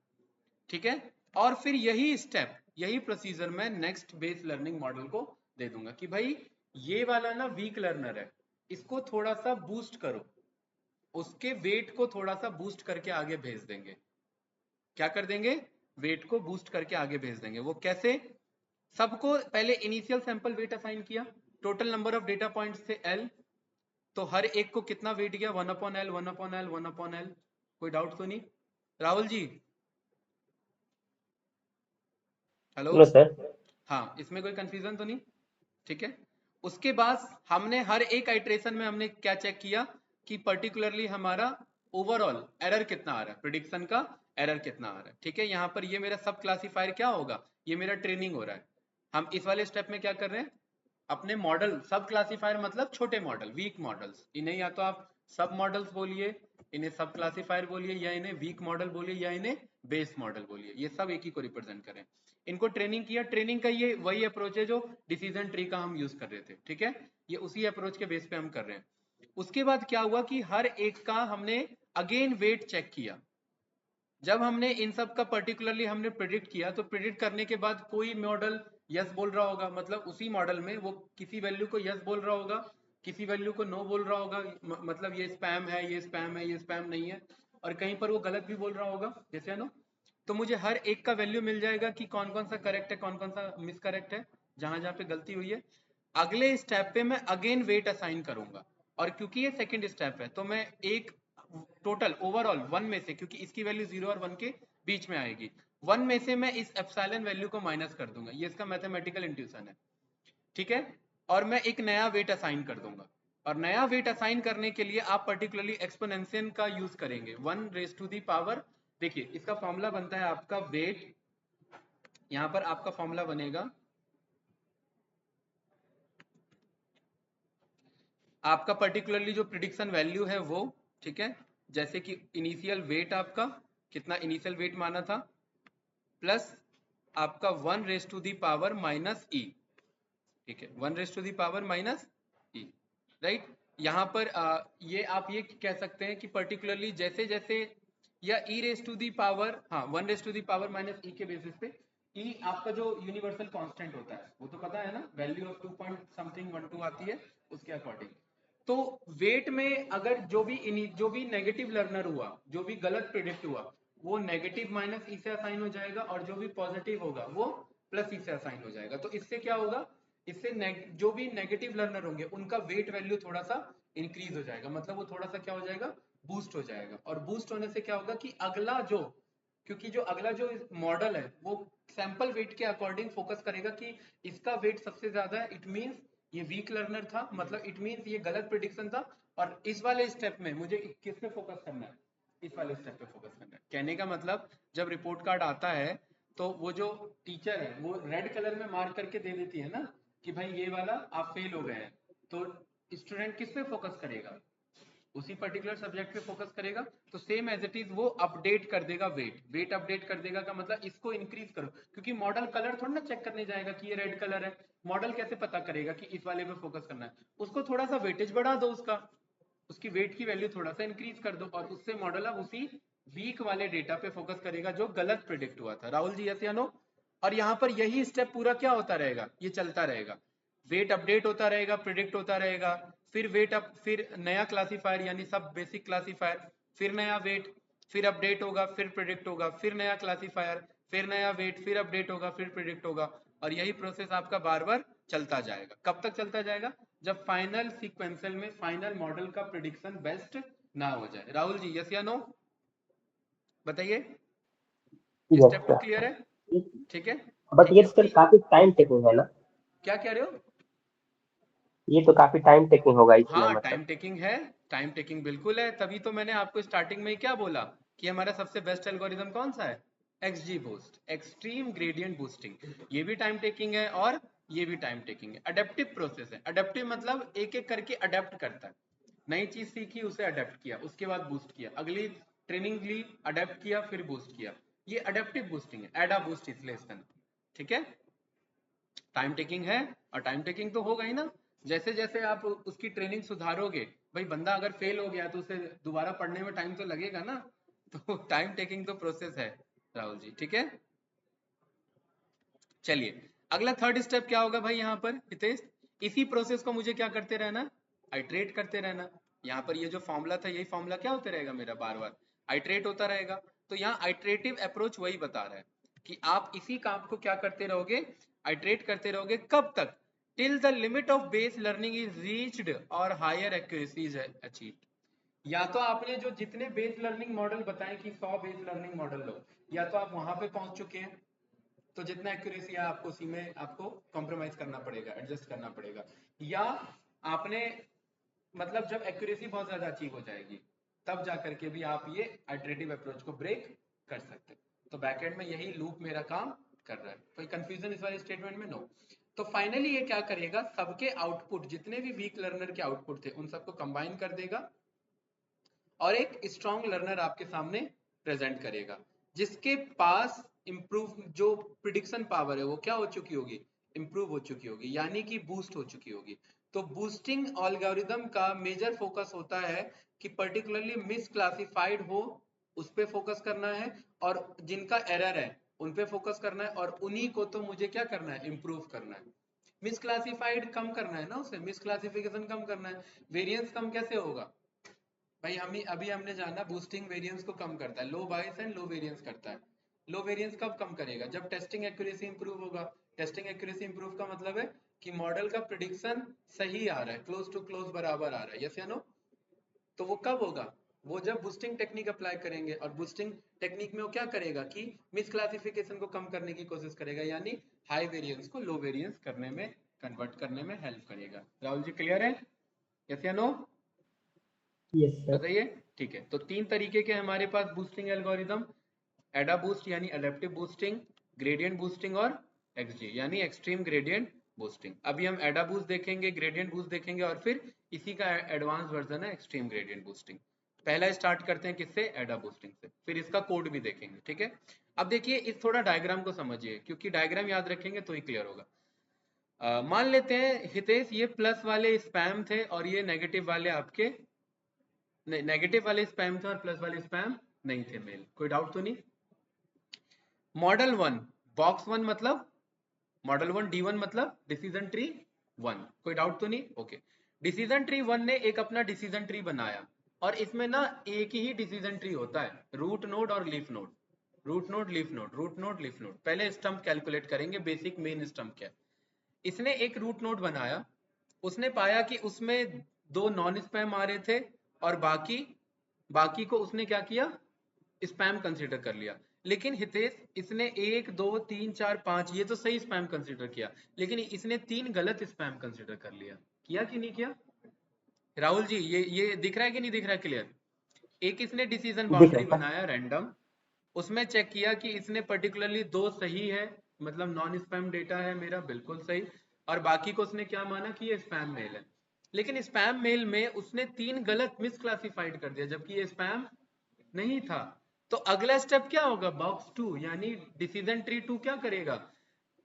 ठीक है। और फिर यही स्टेप, यही प्रोसीजर मैं नेक्स्ट बेस लर्निंग मॉडल को दे दूंगा कि भाई ये वाला ना वीक लर्नर है, इसको थोड़ा सा बूस्ट करो, उसके वेट को थोड़ा सा बूस्ट करके आगे भेज देंगे। क्या कर देंगे, वेट को बूस्ट करके आगे भेज देंगे। वो कैसे, सबको पहले इनिशियल सैंपल वेट असाइन किया, total number of data points थे एल, तो हर एक को कितना वेट गया, 1/L 1/L 1/L। कोई डाउट तो नहीं Rahul ji, hello, no sir. हाँ इसमें कोई कंफ्यूजन तो नहीं, ठीक है। उसके बाद हमने हर एक आइट्रेशन में हमने क्या चेक किया कि पर्टिकुलरली हमारा ओवरऑल एरर कितना आ रहा है, प्रिडिक्शन का एरर कितना आ रहा है, ठीक है। यहाँ पर ये मेरा सब क्लासीफायर क्या होगा, ये मेरा ट्रेनिंग हो रहा है। हम इस वाले स्टेप में क्या कर रहे हैं, अपने मॉडल, सब क्लासीफायर मतलब छोटे मॉडल, वीक मॉडल्स, इन्हें या तो आप सब मॉडल्स बोलिए, इन्हें सब क्लासीफायर बोलिए, या इन्हें वीक मॉडल बोलिए, या इन्हें बेस मॉडल बोलिए, ये सब एक ही को रिप्रेजेंट करें। इनको ट्रेनिंग किया, ट्रेनिंग का ये वही अप्रोच है जो डिसीजन ट्री का हम यूज कर रहे थे, ठीक है। ये उसी अप्रोच के बेस पे हम कर रहे हैं। उसके बाद क्या हुआ कि हर एक का हमने अगेन वेट चेक किया। जब हमने इन सब का पर्टिकुलरली हमने प्रिडिक्ट किया, तो प्रिडिक्ट करने के बाद कोई मॉडल यस बोल रहा होगा, मतलब उसी मॉडल में वो किसी वैल्यू को यस बोल रहा होगा, किसी वैल्यू को नो बोल रहा होगा, मतलब ये स्पैम है, ये स्पैम है, ये स्पैम नहीं है, और कहीं पर वो गलत भी बोल रहा होगा, जैसे नो। तो मुझे हर एक का वैल्यू मिल जाएगा कि कौन कौन सा करेक्ट है, कौन कौन सा मिस करेक्ट है, जहां जहां पे गलती हुई है। अगले स्टेप पे मैं अगेन वेट असाइन करूंगा, और क्योंकि ये सेकंड स्टेप है तो मैं एक टोटल ओवरऑल 1 में से, क्योंकि इसकी वैल्यू 0 और 1 के बीच में आएगी, 1 में से मैं इस एप्सिलॉन वैल्यू को माइनस कर दूंगा, ये इसका मैथमेटिकल इंट्यूशन है, ठीक है। और मैं एक नया वेट असाइन कर दूंगा, और नया वेट असाइन करने के लिए आप पर्टिकुलरली एक्सपोनेंशियल का यूज करेंगे, 1 रेज टू दी पावर। देखिए इसका फॉर्मूला बनता है आपका वेट, यहां पर आपका फॉर्मूला बनेगा आपका पर्टिकुलरली जो प्रिडिक्शन वैल्यू है वो, ठीक है। जैसे कि इनिशियल वेट आपका कितना, इनिशियल वेट माना था, प्लस आपका 1 raise to the power minus e, ठीक है, 1 raise to the power minus e, right. यहाँ पर ये आप ये कह सकते हैं कि पर्टिकुलरली जैसे जैसे, या e raise to the power, हाँ 1 raise to the power minus e के बेसिस पे, ई आपका जो यूनिवर्सल कांस्टेंट होता है वो तो पता है ना, वैल्यू ऑफ 2 पॉइंट समथिंग 12 आती है उसके अकॉर्डिंग। तो वेट में अगर जो भी नेगेटिव लर्नर हुआ, जो भी गलत प्रिडिक्ट हुआ, वो नेगेटिव माइनस ई से असाइन हो जाएगा, और जो भी पॉजिटिव होगा वो प्लस ई से असाइन हो जाएगा। तो इससे क्या होगा, इससे जो भी नेगेटिव लर्नर होंगे उनका वेट वैल्यू थोड़ा सा इंक्रीज हो जाएगा, मतलब वो थोड़ा सा क्या हो जाएगा, बूस्ट हो जाएगा। और बूस्ट होने से क्या होगा कि अगला जो, क्योंकि जो अगला जो मॉडल है वो सैंपल वेट के अकॉर्डिंग फोकस करेगा कि इसका वेट सबसे ज्यादा है, इट मींस ये वीक लर्नर था, मतलब इट मींस ये गलत प्रिडिक्शन था। और इस वाले स्टेप में मुझे किस पे फोकस करना है, इस वाले स्टेप पे फोकस करना है। कहने का मतलब जब रिपोर्ट कार्ड आता है तो वो जो टीचर है वो रेड कलर में मार्क करके दे देती है ना कि भाई ये वाला आप फेल हो गए हैं, तो स्टूडेंट किस पे फोकस करेगा, उसी पर्टिकुलर सब्जेक्ट पे फोकस करेगा। तो सेम एज इट इज वो अपडेट कर देगा, वेट अपडेट कर देगा का मतलब इसको इंक्रीज करो, क्योंकि मॉडल कलर थोड़ा ना चेक करने जाएगा कि ये रेड कलर है, मॉडल कैसे पता करेगा कि इस वाले पे फोकस करना है, उसको थोड़ा सा वेटेज बढ़ा दो, उसका उसकी वेट की वैल्यू थोड़ा सा इंक्रीज कर दो, और उससे मॉडल अब उसी वीक वाले डेटा पे फोकस करेगा जो गलत प्रिडिक्ट हुआ था। राहुल जी, यस या नो। और यहाँ पर यही स्टेप पूरा क्या होता रहेगा, ये चलता रहेगा, वेट अपडेट होता रहेगा, प्रिडिक्ट होता रहेगा, फिर वेट अप, फिर नया क्लासीफायर यानी सब बेसिक क्लासीफायर, फिर नया वेट, फिर अपडेट होगा, फिर प्रिडिक्ट होगा, फिर नया क्लासीफायर, फिर नया वेट, फिर अपडेट होगा, फिर प्रिडिक्ट होगा, और यही प्रोसेस आपका बार बार चलता जाएगा। कब तक चलता जाएगा? जब फाइनल सीक्वेंशियल में फाइनल मॉडल का प्रिडिक्शन बेस्ट ना हो जाए। राहुल जी, यस या नो बताइए, यस स्टेप 2 क्लियर सर। है? ठीक है, बट ठीक ये है। सर काफी टाइम टेकिंग है ना? क्या कह रहे हो? ये तो काफी टाइम टेकिंग होगा इसमें हाँ, मतलब। टाइम टेकिंग है, टाइम टेकिंग बिल्कुल है, तभी तो मैंने आपको स्टार्टिंग में ही क्या बोला कि हमारा सबसे बेस्ट एल्गोरिदम कौन सा है? XD boost, extreme gradient boosting. ये भी टाइम टेकिंग है और ये भी टाइम टेकिंग है। अडेप्टिव प्रोसेस है। अडेप्टिव मतलब एक एक करके अडेप्ट करता है। नई चीज सीखी, उसे अडेप्ट किया, उसके बाद बूस्ट किया, अगली ट्रेनिंग ली, अडेप्ट किया, फिर बूस्ट किया। ये अडेप्टिव बूस्टिंग है, एडा बूस्ट इसलिए इसका नाम। ठीक है, टाइम टेकिंग है, और टाइम टेकिंग तो होगा ही ना। जैसे जैसे आप उसकी ट्रेनिंग सुधारोगे, भाई बंदा अगर फेल हो गया तो उसे दोबारा पढ़ने में टाइम तो लगेगा ना। तो टाइम टेकिंग तो प्रोसेस है राहुल जी। ठीक है, चलिए अगला थर्ड स्टेप क्या होगा भाई यहाँ पर हितेश? इसी प्रोसेस को मुझे क्या करते रहना? आइट्रेट करते रहना। यहाँ पर ये जो फॉर्मूला था, यही फॉर्मूला क्या होते रहेगा मेरा? बार बार आइट्रेट होता रहेगा। तो यहाँ आइट्रेटिव अप्रोच वही बता रहा है कि आप इसी काम को क्या करते रहोगे? आइट्रेट करते रहोगे। कब तक? Till the limit of base learning is reached और हायर एक्यूरेसी इज अचीव्ड। या तो आपने जो जितने बेस लर्निंग मॉडल बताए कि 100 बेस लर्निंग मॉडल लो, या तो आप वहां पे पहुंच चुके हैं, तो जितना एक्यूरेसी है आपको उसी में आपको कॉम्प्रोमाइज करना पड़ेगा, एडजस्ट करना पड़ेगा। या आपने मतलब जब एक्यूरेसी बहुत ज्यादा अचीव हो जाएगी, तब जाकर के भी आप ये आइटरेटिव अप्रोच को ब्रेक कर सकते हैं। तो बैकएंड में यही लूप मेरा काम कर रहा है। कोई कंफ्यूजन इस वाले स्टेटमेंट में? नो। तो फाइनली ये क्या करेगा? सबके आउटपुट, जितने भी वीक लर्नर के आउटपुट थे, उन सबको कंबाइन कर देगा और एक स्ट्रॉन्ग लर्नर आपके सामने प्रेजेंट करेगा, जिसके पास इंप्रूव जो प्रिडिक्शन पावर है वो क्या हो चुकी होगी? इंप्रूव हो चुकी होगी, यानी कि बूस्ट हो चुकी होगी। तो बूस्टिंग एल्गोरिदम का मेजर फोकस होता है कि पर्टिकुलरली मिस क्लासिफाइड हो, उस पर फोकस करना है, और जिनका एरर है उन पे फोकस करना है, और उन्हीं को तो मुझे क्या करना है? इंप्रूव करना है। मिस क्लासिफाइड कम करना है ना, उसे मिस क्लासिफिकेशन कम करना है। वेरिएंस कम कैसे होगा भाई? हम अभी हमने जाना बूस्टिंग वेरिएंस को कम करता है, लो बायस एंड लो वेरिएंस करता है। लो वेरिएंस कब कम करेगा? जब टेस्टिंग एक्यूरेसी इंप्रूव होगा। टेस्टिंग एक्यूरेसी इंप्रूव का मतलब है कि मॉडल का प्रिडिक्शन सही आ रहा है, क्लोज टू क्लोज बराबर आ रहा है, यस या नो? तो वो कब होगा? वो जब बूस्टिंग टेक्निक अप्लाई करेंगे, और बूस्टिंग टेक्निक में वो क्या करेगा कि मिस क्लासिफिकेशन को कम करने की कोशिश करेगा, यानी हाई वेरिएंस को लो वेरिएंस करने में, कन्वर्ट करने में हेल्प करेगा। राहुल जी क्लियर है? यस या नो यस सर। बताइए। ठीक है, तो तीन तरीके के हमारे पास बूस्टिंग एल्गोरिदम, एडा बूस्ट यानी एडेप्टिव बूस्टिंग, ग्रेडियंट बूस्टिंग और एक्सजी यानी एक्सट्रीम ग्रेडियंट बूस्टिंग। अभी हम एडा बूस्ट देखेंगे, ग्रेडियंट बूस्ट देखेंगे, और फिर इसी का एडवांस वर्जन है एक्सट्रीम ग्रेडियंट बूस्टिंग। पहला स्टार्ट करते हैं किससे? एडा बूस्टिंग से, फिर इसका कोड भी देखेंगे। ठीक है, अब देखिए इस थोड़ा डायग्राम को समझिए, क्योंकि डायग्राम याद रखेंगे तो ही क्लियर होगा। मान लेते हैं हितेश, ये प्लस वाले स्पैम थे और ये नेगेटिव वाले आपके, नेगेटिव वाले स्पैम थे और प्लस वाले स्पैम नहीं थे मेल। कोई डाउट तो नहीं? मॉडल वन, बॉक्स वन मतलब मॉडल वन, डी वन मतलब डिसीजन ट्री वन। कोई डाउट तो नहीं? ओके। डिसीजन ट्री वन ने एक अपना डिसीजन ट्री बनाया, और इसमें ना एक ही डिसीजन ट्री होता है, रूट नोड और leaf node. Root node leaf node, root node leaf node. पहले स्टम्प कैलकुलेट करेंगे, बेसिक मेन स्टम्प क्या है। इसने एक रूट नोड बनाया, उसने पाया कि उसमें दो नॉन स्पैम आ रहे थे, और बाकी बाकी को उसने क्या किया? स्पैम कंसीडर कर लिया। लेकिन हितेश, इसने एक दो तीन चार पांच, ये तो सही स्पैम कंसीडर किया, लेकिन इसने तीन गलत स्पैम कंसीडर कर लिया। किया कि नहीं किया? राहुल जी, ये दिख रहा है कि नहीं दिख रहा है क्लियर? एक इसने डिसीजन दिख बाउंड्री रहा है बनाया रैंडम, उसमें चेक किया कि इसने पर्टिकुलरली दो सही है, मतलब नॉन स्पैम डेटा है मेरा बिल्कुल सही, और बाकी को उसने क्या माना कि ये स्पैम मेल है। लेकिन स्पैम मेल में उसने तीन गलत मिसक्लासिफाइड कर दिया, जबकि ये स्पैम नहीं था। तो अगला स्टेप क्या होगा? बॉक्स टू यानी डिसीजन ट्री टू क्या करेगा?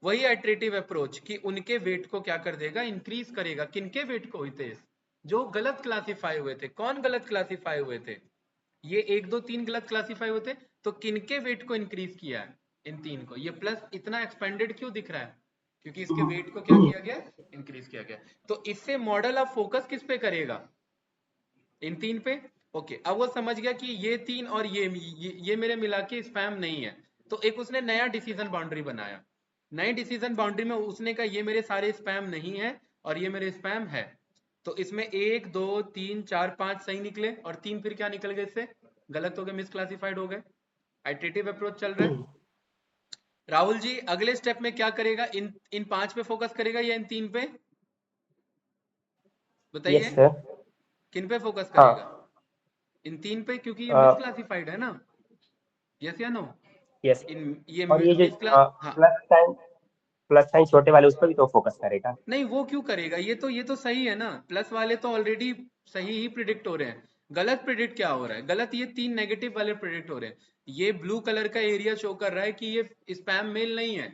वही आइटरेटिव अप्रोच कि उनके वेट को क्या कर देगा? इंक्रीज करेगा। किनके वेट को? हितेश, जो गलत क्लासिफाई हुए थे। कौन गलत क्लासिफाई हुए थे? ये एक दो तीन गलत क्लासिफाई होते, तो किनके वेट को इंक्रीज किया है? इन तीन को। ये प्लस इतना एक्सपेंडेड क्यों दिख रहा है? क्योंकि इसके वेट को क्या किया गया, इंक्रीज किया गया। तो इससे मॉडल अब फोकस किस पे करेगा, इन तीन पे। ओके, अब वो समझ गया कि ये तीन और ये मेरे मिला के स्पैम नहीं है, तो एक उसने नया डिसीजन बाउंड्री बनाया। नई डिसीजन बाउंड्री में उसने कहा ये मेरे सारे स्पैम नहीं है और ये मेरे स्पैम है। तो इसमें 1 2 3 4 5 सही निकले और 3 फिर क्या निकल गए, इससे गलत हो गए, मिसक्लासिफाइड हो गए। आइटरेटिव अप्रोच चल रहा है। राहुल जी अगले स्टेप में क्या करेगा, इन 5 पे फोकस करेगा या इन 3 पे, बताइए। Yes sir. किन पे फोकस करेगा, हाँ। इन 3 पे, क्योंकि ये मिसक्लासिफाइड है ना, यस या नो। यस। इन ये और ये जो मिसक्लास, हाँ। प्लस साइन छोटे वाले उस पर भी तो फोकस करेगा। नहीं वो क्यों करेगा, ये तो सही है ना, प्लस वाले तो ऑलरेडी सही ही प्रिडिक्ट हो रहे हैं। गलत प्रिडिक्ट क्या हो रहा है, गलत ये 3 नेगेटिव वाले प्रिडिक्ट हो रहे हैं। ये ब्लू कलर का एरिया शो कर रहा है कि ये स्पैम मेल नहीं है,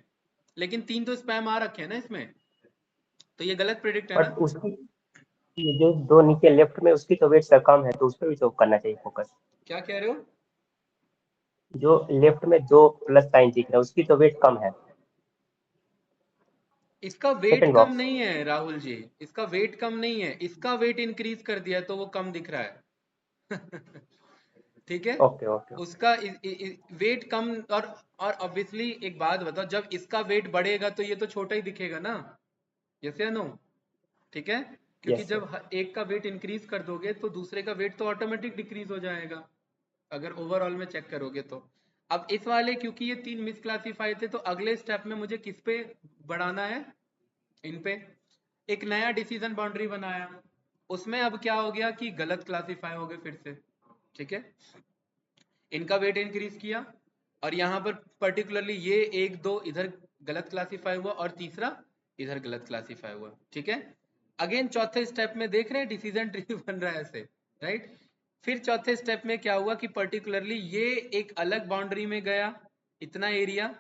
लेकिन 3 तो स्पैम आ रखे हैं ना इसमें, तो ये गलत प्रिडिक्ट है ना। बट उसकी ये जो दो नीचे लेफ्ट में उसकी तो वेट सर कम है, तो उस पर भी तो करना चाहिए फोकस। क्या कह रहे हो, जो लेफ्ट में जो प्लस साइन दिख रहा है उसकी तो वेट कम है। इसका वेट सेकंड कम बॉक्स। नहीं है राहुल जी, इसका वेट कम नहीं है, इसका वेट इंक्रीज कर दिया तो वो कम दिख रहा है। ठीक है, ओके ओके। उसका वेट कम, और ऑब्वियसली एक बात बताओ, जब इसका वेट बढ़ेगा तो ये तो छोटा ही दिखेगा ना, यस या नो। ठीक है, क्योंकि यस जब सर। एक का वेट इंक्रीज कर दोगे तो दूसरे का वेट तो ऑटोमेटिक डिक्रीज हो जाएगा, अगर ओवरऑल में चेक करोगे तो। अब इस वाले क्योंकि ये 3 मिसक्लासिफाई थे, तो अगले स्टेप में मुझे किस पे बढ़ाना है, इन पे। एक नया डिसीजन बाउंड्री बनाया, उसमें अब क्या हो गया कि गलत क्लासिफाई हो गए फिर से। ठीक है, इनका वेट इंक्रीज किया, और यहाँ पर पर्टिकुलरली ये 1 2 इधर गलत क्लासिफाई हुआ और तीसरा इधर गलत क्लासिफाई हुआ। ठीक है, अगेन चौथे स्टेप में देख रहे हैं डिसीजन ट्री बन रहा है ऐसे, राइट। फिर चौथे स्टेप में क्या हुआ कि पर्टिकुलरली ये एक अलग बाउंड्री में गया, इतना एरिया,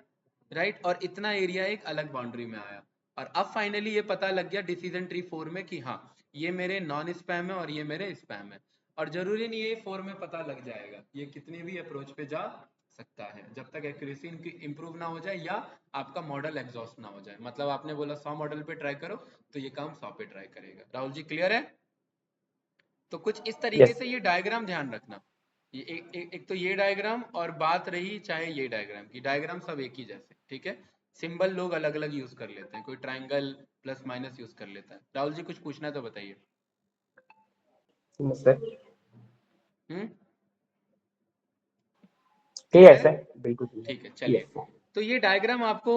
राइट, और इतना एरिया एक अलग बाउंड्री में आया। और अब फाइनली ये पता लग गया डिसीजन ट्री 4 में कि हाँ ये मेरे नॉन स्पैम है और ये मेरे स्पैम है। और जरूरी नहीं है 4 में पता लग जाएगा, ये कितने भी अप्रोच पे जा सकता है, जब तक एक्यूरेसी इनकी इंप्रूव ना हो जाए या आपका मॉडल एग्जॉस्ट ना हो जाए। मतलब आपने बोला 100 मॉडल पे ट्राई करो, तो ये काम 100 पे ट्राई करेगा। राहुल जी क्लियर है। तो कुछ इस तरीके यस। से ये डायग्राम ध्यान रखना, ये एक तो ये डायग्राम, और बात रही चाहे ये डायग्राम की, डायग्राम सब एक ही जैसे, ठीक है। सिंबल लोग अलग अलग यूज कर लेते हैं, कोई ट्राइंगल प्लस माइनस यूज कर लेता है। राहुल जी कुछ पूछना है तो बताइए। सर हम्म, क्लियर क्लियर है है। सर, बिल्कुल ठीक है क्लियर। चलिए, यस। तो ये डायग्राम आपको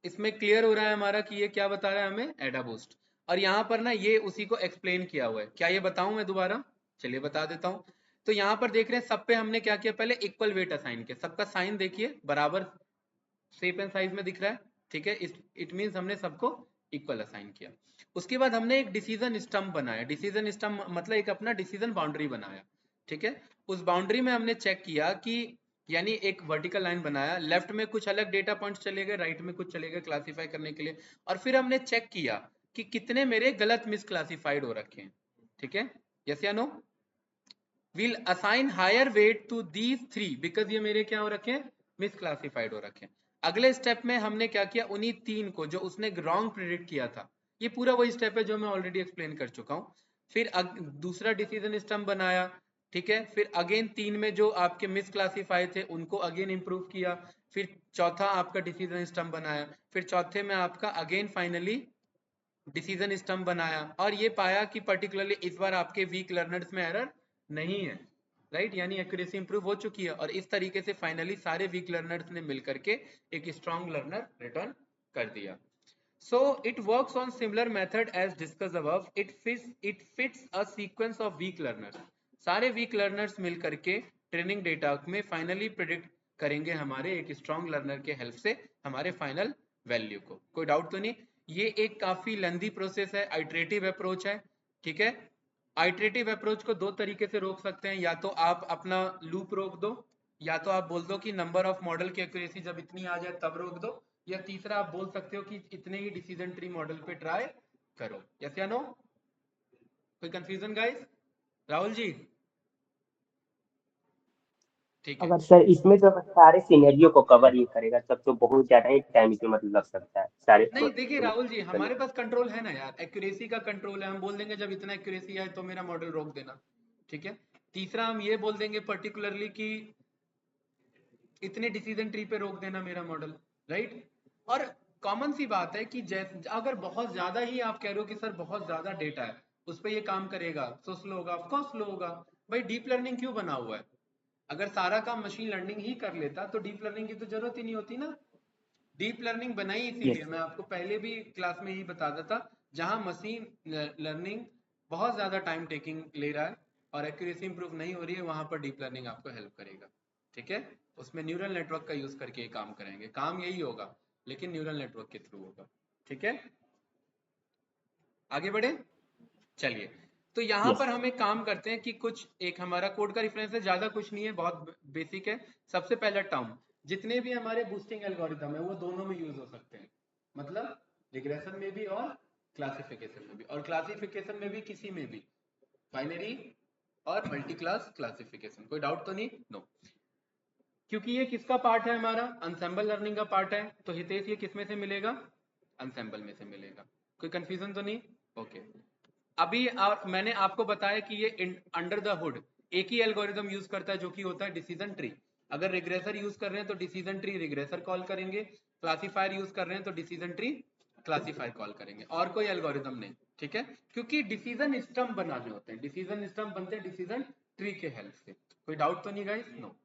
इसमें क्लियर हो रहा है हमारा कि ये क्या बता रहा है हमें, एडा बूस्ट। और यहाँ पर ना ये उसी को एक्सप्लेन किया हुआ है, क्या ये बताऊं मैं दोबारा, चलिए बता देता हूँ। तो यहाँ पर देख रहे हैं सब पे हमने क्या किया, पहले इक्वल वेट असाइन किया, सबका साइन देखिए बराबर शेप एंड साइज में दिख रहा है। ठीक है, इट मीन्स हमने सबको इक्वल असाइन किया। उसके बाद हमने एक डिसीजन स्टम्प बनाया, डिसीजन स्टम्प मतलब एक अपना डिसीजन बाउंड्री बनाया। ठीक है, उस बाउंड्री में हमने चेक किया कि, यानी एक वर्टिकल लाइन बनाया, लेफ्ट में कुछ अलग डेटा पॉइंट्स चले गए, राइट में कुछ चले गए क्लासीफाई करने के लिए। और फिर हमने चेक किया कि कितने मेरे गलत मिसक्लासिफाइड हो रखे हैं। ठीक है, यस या no. Will assign higher weight to these 3 because ये मेरे क्या हो रखे हैं, मिसक्लासिफाइड हो रखे हैं। अगले स्टेप में हमने क्या किया, उन्हीं 3 को जो उसने रॉन्ग प्रिडिक्ट किया था, ये पूरा वही स्टेप है जो मैं ऑलरेडी एक्सप्लेन कर चुका हूँ। फिर दूसरा डिसीजन स्टम्प बनाया। ठीक है, फिर अगेन 3 में जो आपके मिसक्लासिफाई थे उनको अगेन इंप्रूव किया। फिर चौथा आपका डिसीजन स्टम्प बनाया, फिर चौथे में आपका अगेन फाइनली डिसीजन स्टम्प बनाया, और ये पाया कि पर्टिकुलरली इस बार आपके वीक लर्नर्स में एरर नहीं है, राइट, यानी एक्यूरेसी इंप्रूव हो चुकी है। और इस तरीके से फाइनली सारे वीक लर्नर्स ने मिलकर के एक स्ट्रॉन्ग लर्नर रिटर्न कर दिया। So it works on similar method as discussed above. It fits a sequence of weak learners. सारे weak learners मिल करके ट्रेनिंग डेटा में फाइनली प्रिडिक्ट करेंगे हमारे एक स्ट्रॉन्ग लर्नर के हेल्प से हमारे फाइनल वैल्यू को। कोई डाउट तो नहीं। ये एक काफी लेंथी प्रोसेस है, आइट्रेटिव अप्रोच है। ठीक है, आइट्रेटिव अप्रोच को दो तरीके से रोक सकते हैं, या तो आप अपना लूप रोक दो, या तो आप बोल दो कि नंबर ऑफ मॉडल की एक्यूरेसी जब इतनी आ जाए तब रोक दो, या तीसरा आप बोल सकते हो कि इतने ही डिसीजन ट्री मॉडल पे ट्राई करो। यस या नो, कोई कंफ्यूजन गाइस। राहुल जी ठीक है। अगर सर इसमें तो सारे सिनेरियो को कवर ही करेगा तब तो बहुत ज्यादा ही टाइम इसमें मतलब लग सकता है सारे नहीं देखिए मतलब राहुल जी, करने हमारे पास कंट्रोल है ना यार, एक्यूरेसी का कंट्रोल है। हम बोल देंगे जब इतना एक्यूरेसी है तो मेरा मॉडल रोक देना। ठीक है। तीसरा हम ये बोल देंगे पर्टिकुलरली कि इतने डिसीजन ट्री पे रोक देना मेरा मॉडल। राइट। और कॉमन सी बात है कि जैसे अगर बहुत ज्यादा ही आप कह रहे हो कि सर बहुत ज्यादा डेटा है उस पर ये काम करेगा तो स्लो होगा, ऑफकोर्स स्लो होगा। भाई डीप लर्निंग क्यों बना हुआ है? अगर सारा काम मशीन लर्निंग ही कर लेता तो डीप लर्निंग की तो जरूरत ही नहीं होती ना। डीप लर्निंग बनाई इसीलिए, यस। मैं आपको पहले भी क्लास में ही बताता था, जहां मशीन लर्निंग बहुत ज़्यादा टाइम टेकिंग ले रहा है और एक्यूरेसी इंप्रूव नहीं हो रही है, वहां पर डीप लर्निंग आपको हेल्प करेगा। ठीक है। उसमें न्यूरल नेटवर्क का यूज़ करके ये काम करेंगे, काम यही होगा लेकिन न्यूरल नेटवर्क के थ्रू होगा। ठीक है। आगे बढ़े। चलिए। तो यहाँ यस। पर हम एक काम करते हैं कि कुछ एक हमारा कोड का रेफरेंस है, ज़्यादा कुछ नहीं है, बहुत बेसिक है। सबसे पहला टर्म, जितने भी हमारे बूस्टिंग एल्गोरिथम है वो दोनों में यूज हो सकते हैं, मतलब रिग्रेशन में भी और क्लासिफिकेशन में भी, और क्लासिफिकेशन में भी किसी में भी, बाइनरी और मल्टी क्लास क्लासिफिकेशन। कोई डाउट तो नहीं? नो। क्योंकि ये किसका पार्ट है, हमारा अनसेंबल लर्निंग का पार्ट है, तो हितेश ये किस में से मिलेगा? अनसेंबल में से मिलेगा। कोई कंफ्यूजन तो नहीं? ओके। अभी मैंने आपको बताया कि ये अंडर द हुड एक ही एल्गोरिदम यूज करता है जो कि होता है डिसीजन ट्री। अगर रिग्रेसर यूज कर रहे हैं तो डिसीजन ट्री रिग्रेसर कॉल करेंगे, क्लासीफायर यूज कर रहे हैं तो डिसीजन ट्री क्लासीफायर कॉल करेंगे, और कोई एल्गोरिदम नहीं। ठीक है। क्योंकि डिसीजन स्टम्प बनाने होते हैं, डिसीजन स्टम्प बनते हैं डिसीजन ट्री के हेल्प से। कोई डाउट तो नहीं गाइस? नो।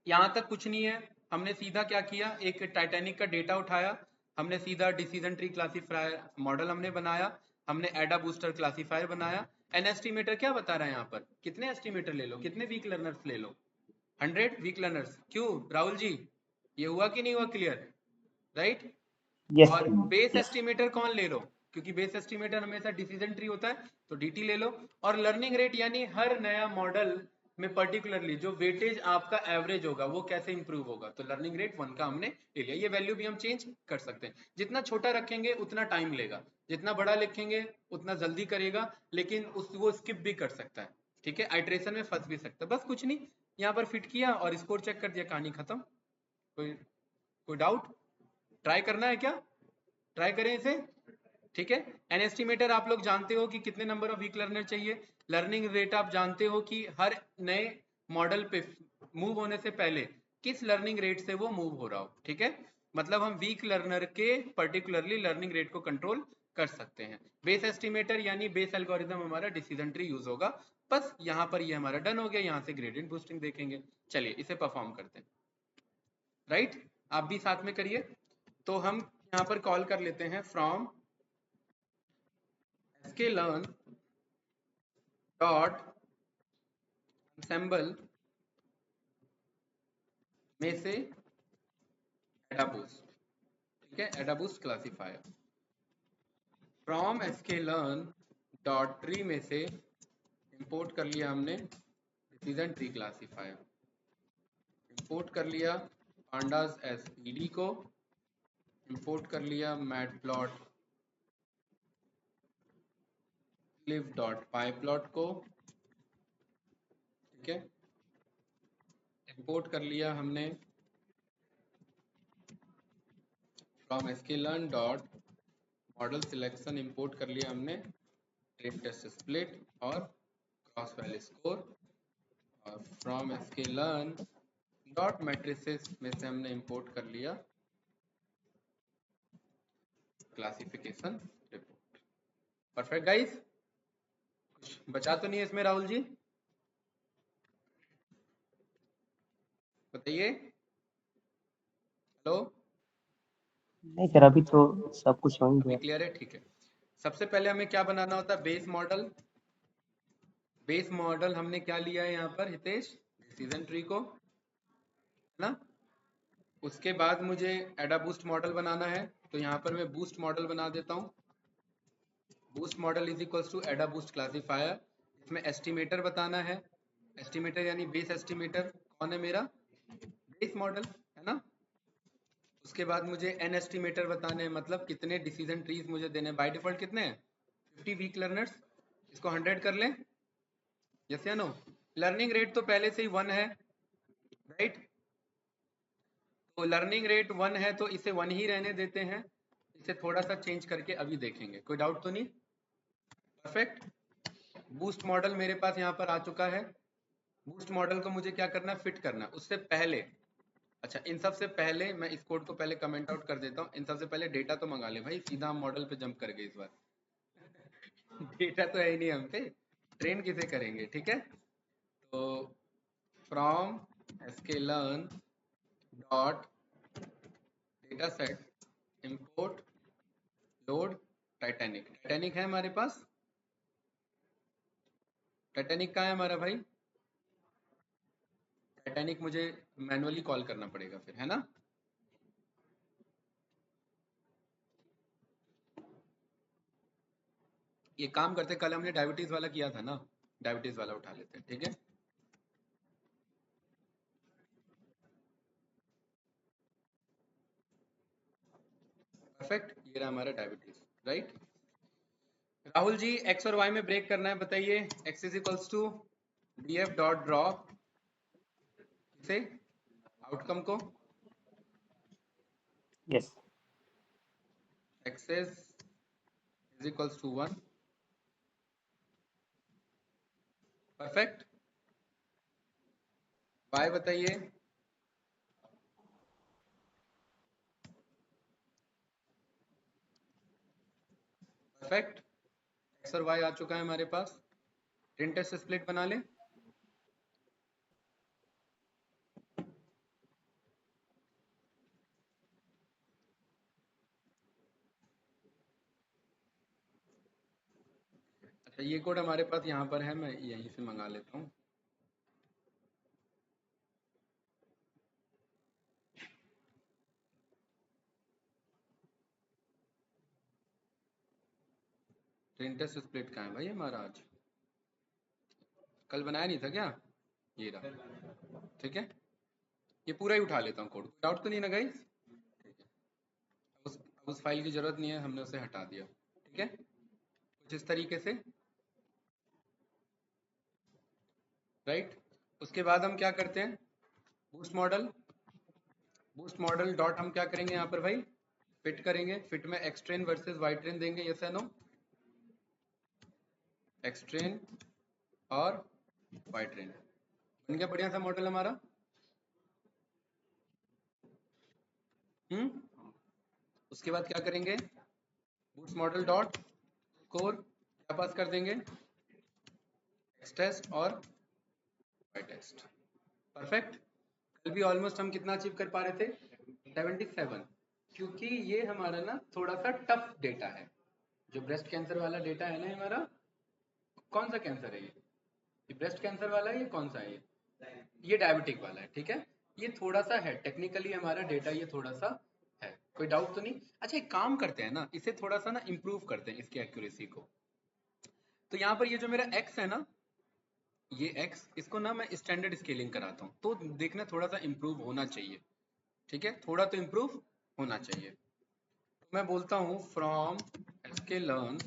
यहाँ तक कुछ नहीं है। हमने सीधा क्या किया, एक टाइटैनिक का डेटा उठाया, हमने सीधा डिसीजन ट्री क्लासीफायर मॉडल हमने बनाया, हमने एडा बूस्टर क्लासीफायर बनाया। एन एस्टिमेटर क्या बता रहा है यहाँ पर, कितने एस्टिमेटर ले लो, कितने वीक लर्नर्स ले लो? 100 वीक लर्नर्स। क्यों राहुल जी, ये हुआ कि नहीं हुआ क्लियर? राइट। यस और सर। Base yes. एस्टिमेटर कौन ले लो, क्योंकि बेस एस्टिमेटर हमेशा डिसीजन ट्री होता है तो डीटी ले लो। और लर्निंग रेट यानी हर नया मॉडल में पर्टिकुलरली जो वेटेज आपका एवरेज होगा वो कैसे इंप्रूव होगा, तो लर्निंग रेट 1 का हमने ले लिया। ये वैल्यू भी हम चेंज कर सकते हैं, जितना छोटा रखेंगे उतना टाइम लेगा, जितना बड़ा लिखेंगे उतना जल्दी करेगा, लेकिन वो स्किप भी कर सकता है। ठीक है। आइट्रेशन में फंस भी सकता है। बस कुछ नहीं, यहाँ पर फिट किया और स्कोर चेक कर दिया, कहानी खत्म। कोई कोई डाउट? ट्राई करना है क्या? ट्राई करें इसे। ठीक है। एन एस्टिमेटर आप लोग जानते हो कि कितने नंबर ऑफ वीक लर्नर चाहिए। लर्निंग रेट आप जानते हो कि हर नए मॉडल पे मूव होने से पहले किस लर्निंग रेट से वो मूव हो रहा हो। ठीक है। मतलब हम वीक लर्नर के पर्टिकुलरली लर्निंग रेट को कंट्रोल कर सकते हैं। बेस एस्टिमेटर यानी बेस एल्गोरिदम हमारा डिसीजन ट्री यूज होगा। बस यहाँ पर ये हमारा डन हो गया, यहाँ से ग्रेडियंट बूस्टिंग देखेंगे। चलिए इसे परफॉर्म करते हैं। राइट। आप भी साथ में करिए। तो हम यहाँ पर कॉल कर लेते हैं फ्रॉम sklearn डॉट ensemble में से एडाबूस्ट। ठीक है। Adaboost classifier from sklearn dot tree में से इंपोर्ट कर लिया हमने डिसीजन ट्री क्लासीफायर, इंपोर्ट कर लिया पांडास एसपीडी को, इंपोर्ट कर लिया मैटप्लॉट लिव डॉट पाईप्लॉट को। ठीक है। इंपोर्ट कर लिया हमने from sklearn dot model selection, import कर लिया हमने ट्रेन टेस्ट स्प्लिट और क्रॉस वैल्यू स्कोर। और फ्रॉम sklearn डॉट मैट्रिसेस में से हमने इंपोर्ट कर लिया क्लासिफिकेशन रिपोर्ट। Perfect guys. कुछ बचा तो नहीं है इसमें राहुल जी? बताइए। हेलो। नहीं सर अभी तो सब कुछ हो ही अभी गया। क्लियर है? ठीक है। सबसे पहले हमें क्या बनाना होता है, बेस मॉडल। बेस मॉडल हमने क्या लिया है यहाँ पर हितेश, डिसीजन ट्री को, है ना। उसके बाद मुझे एडा बूस्ट मॉडल बनाना है, तो यहाँ पर मैं बूस्ट मॉडल बना देता हूँ। Boost model is equals to ada boost classifier. इसमें एस्टिमेटर बताना है, एस्टिमेटर यानी बेस एस्टिमेटर कौन है मेरा, बेस मॉडल, है ना। उसके बाद मुझे एन एस्टिमेटर बताने हैं, मतलब कितने डिसीजन ट्रीज मुझे देने। बाय डिफॉल्ट कितने हैं, 50 वीक लर्नर्स। इसको 100 कर लें, यस या नो। लर्निंग रेट तो पहले से ही 1 है, राइट। तो लर्निंग रेट 1 है तो इसे 1 ही रहने देते हैं, इसे थोड़ा सा चेंज करके अभी देखेंगे, कोई डाउट तो नहीं? परफेक्ट। बूस्ट मॉडल मेरे पास यहाँ पर आ चुका है। बूस्ट मॉडल को मुझे क्या करना है, फिट करना है। उससे पहले, अच्छा इन सब से पहले मैं इस कोड को पहले कमेंट आउट कर देता हूँ। इन सब से पहले डेटा तो मंगा ले भाई, सीधा हम मॉडल पे जंप कर गए इस बार। डेटा तो है ही नहीं हम पे, ट्रेन किसे करेंगे, ठीक है। तो from sklearn dot data set import load Titanic. Titanic है हमारे पास, टाइटैनिक कहाँ है हमारा भाई? टाइटैनिक मुझे मैनुअली कॉल करना पड़ेगा फिर, है ना। ये काम करते, कल हमने डायबिटीज वाला किया था ना, डायबिटीज वाला उठा लेते हैं, ठीक है। परफेक्ट, ये रहा हमारा diabetes, right. Rahul ji X और वाई में ब्रेक करना है, बताइए। X is equals to D F dot drop से आउटकम को, yes axis is equals to 1। Perfect. Y बताइए। परफेक्ट, एक्स और वाई आ चुका है हमारे पास। टेस्ट स्प्लिट बना ले। अच्छा ये कोड हमारे पास यहाँ पर है, मैं यहीं से मंगा लेता हूँ। टेस्ट स्प्लिट कहाँ है भाई हमारा? आज कल बनाया नहीं था क्या? ये रहा, ठीक है। ये पूरा ही उठा लेता हूँ कोड, डाउट तो नहीं ना गाइस? ठीक है, अब उस फाइल की जरूरत नहीं है, हमने उसे हटा दिया, ठीक है। कुछ इस तरीके से, राइट। उसके बाद हम क्या करते हैं, boost model, boost model dot हम क्या करेंगे यहाँ पर भाई, फिट करेंगे। फिट में X train versus Y train देंगे, यस या नो? एक्स ट्रेन और वाई ट्रेन, बन गया बढ़िया सा मॉडल हमारा। उसके बाद क्या करेंगे, बूस्ट मॉडल डॉट स्कोर क्या पास कर देंगे, एक्स टेस्ट और वाई टेस्ट। परफेक्ट। कल भी ऑलमोस्ट हम कितना अचीव कर पा रहे थे, 77, क्योंकि ये हमारा ना थोड़ा सा टफ डेटा है। जो ब्रेस्ट कैंसर वाला डेटा है ना हमारा, कौन सा कैंसर है ये ब्रेस्ट कैंसर वाला है, ये कौन सा है ये डायबिटिक वाला है, ठीक है। ये थोड़ा सा है टेक्निकली हमारा डेटा, ये थोड़ा सा है, कोई डाउट तो नहीं? अच्छा एक काम करते हैं ना, इसे थोड़ा सा ना इम्प्रूव करते हैं इसकी एक्यूरेसी को। तो यहाँ पर ये जो मेरा x है ना, ये x, इसको ना मैं स्टैंडर्ड स्केलिंग कराता हूँ, तो देखना थोड़ा सा इम्प्रूव होना चाहिए, ठीक है। थोड़ा तो इम्प्रूव होना चाहिए। तो मैं बोलता हूँ from sklearn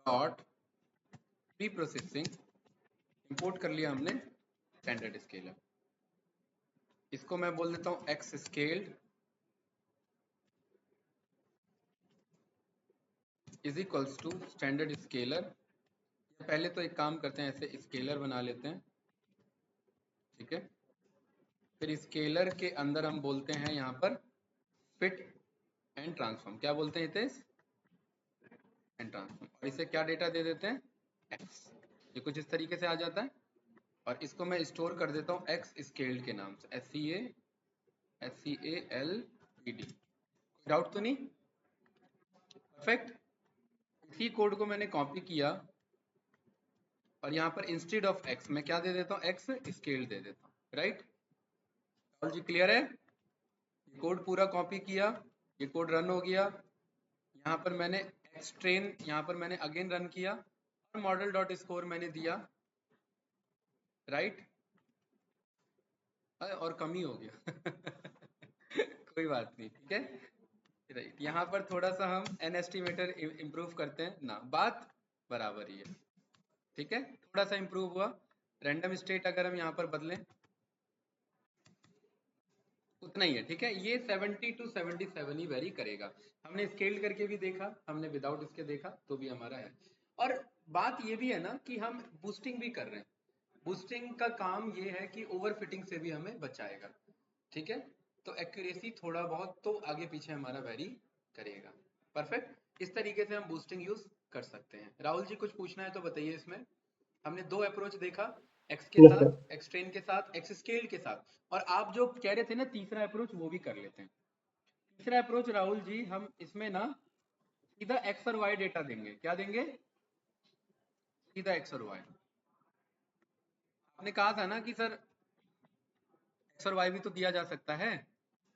dot pre processing, import कर लिया हमने स्टैंडर्ड स्केलर। इसको मैं बोल देता हूँ X scaled is equals to standard scaler. पहले तो एक काम करते हैं, ऐसे स्केलर बना लेते हैं, ठीक है। फिर स्केलर के अंदर हम बोलते हैं यहाँ पर फिट एंड ट्रांसफॉर्म, क्या बोलते हैं हितेश? And transform. और इसे क्या डेटा दे देते हैं, एक्स। ये कुछ इस तरीके से आ जाता है। और इसको मैं स्टोर कर देता हूँ एक्स स्केल्ड के नाम से, SCALED। डाउट तो नहीं? परफेक्ट। इसी कोड को मैंने कॉपी किया और यहाँ पर इंस्टेड ऑफ एक्स मैं क्या दे देता हूँ, एक्स स्केल्ड दे देता हूँ, राइट। राहुल जी क्लियर है? ये कोड पूरा कॉपी किया, ये कोड रन हो गया। यहाँ पर मैंने एक्स ट्रेन, यहाँ पर मैंने अगेन रन किया और मॉडल डॉट स्कोर मैंने दिया, राइट। और कम ही हो गया कोई बात नहीं, ठीक है, राइट। यहाँ पर थोड़ा सा हम एन एस्टिमेटर इम्प्रूव करते हैं ना, बात बराबर ही है, ठीक है। थोड़ा सा इम्प्रूव हुआ। रैंडम स्टेट अगर हम यहाँ पर बदलें, उतना ही है, ठीक है। ये 70 to 77 ही वेरी करेगा। हमने स्केल करके भी देखा, हमने विदाउट इसके देखा तो भी हमारा है। और बात ये भी है ना कि हम बूस्टिंग भी कर रहे हैं। बूस्टिंग का काम ये है कि ओवर फिटिंग से भी हमें बचाएगा, ठीक है। तो एक्यूरेसी थोड़ा बहुत तो आगे पीछे हमारा वेरी करेगा। परफेक्ट, इस तरीके से हम बूस्टिंग यूज कर सकते हैं। राहुल जी कुछ पूछना है तो बताइए। इसमें हमने दो अप्रोच देखा, एक्स के यस सर। साथ, एक्स ट्रेन के साथ, एक्स स्केल के साथ। और आप जो कह रहे थे ना तीसरा अप्रोच, वो भी कर लेते हैं। तीसरा अप्रोच राहुल जी, हम इसमें ना सीधा एक्स और वाई डेटा देंगे। क्या देंगे? सीधा एक्स और वाई। आपने कहा था ना कि सर एक्स और वाई भी तो दिया जा सकता है।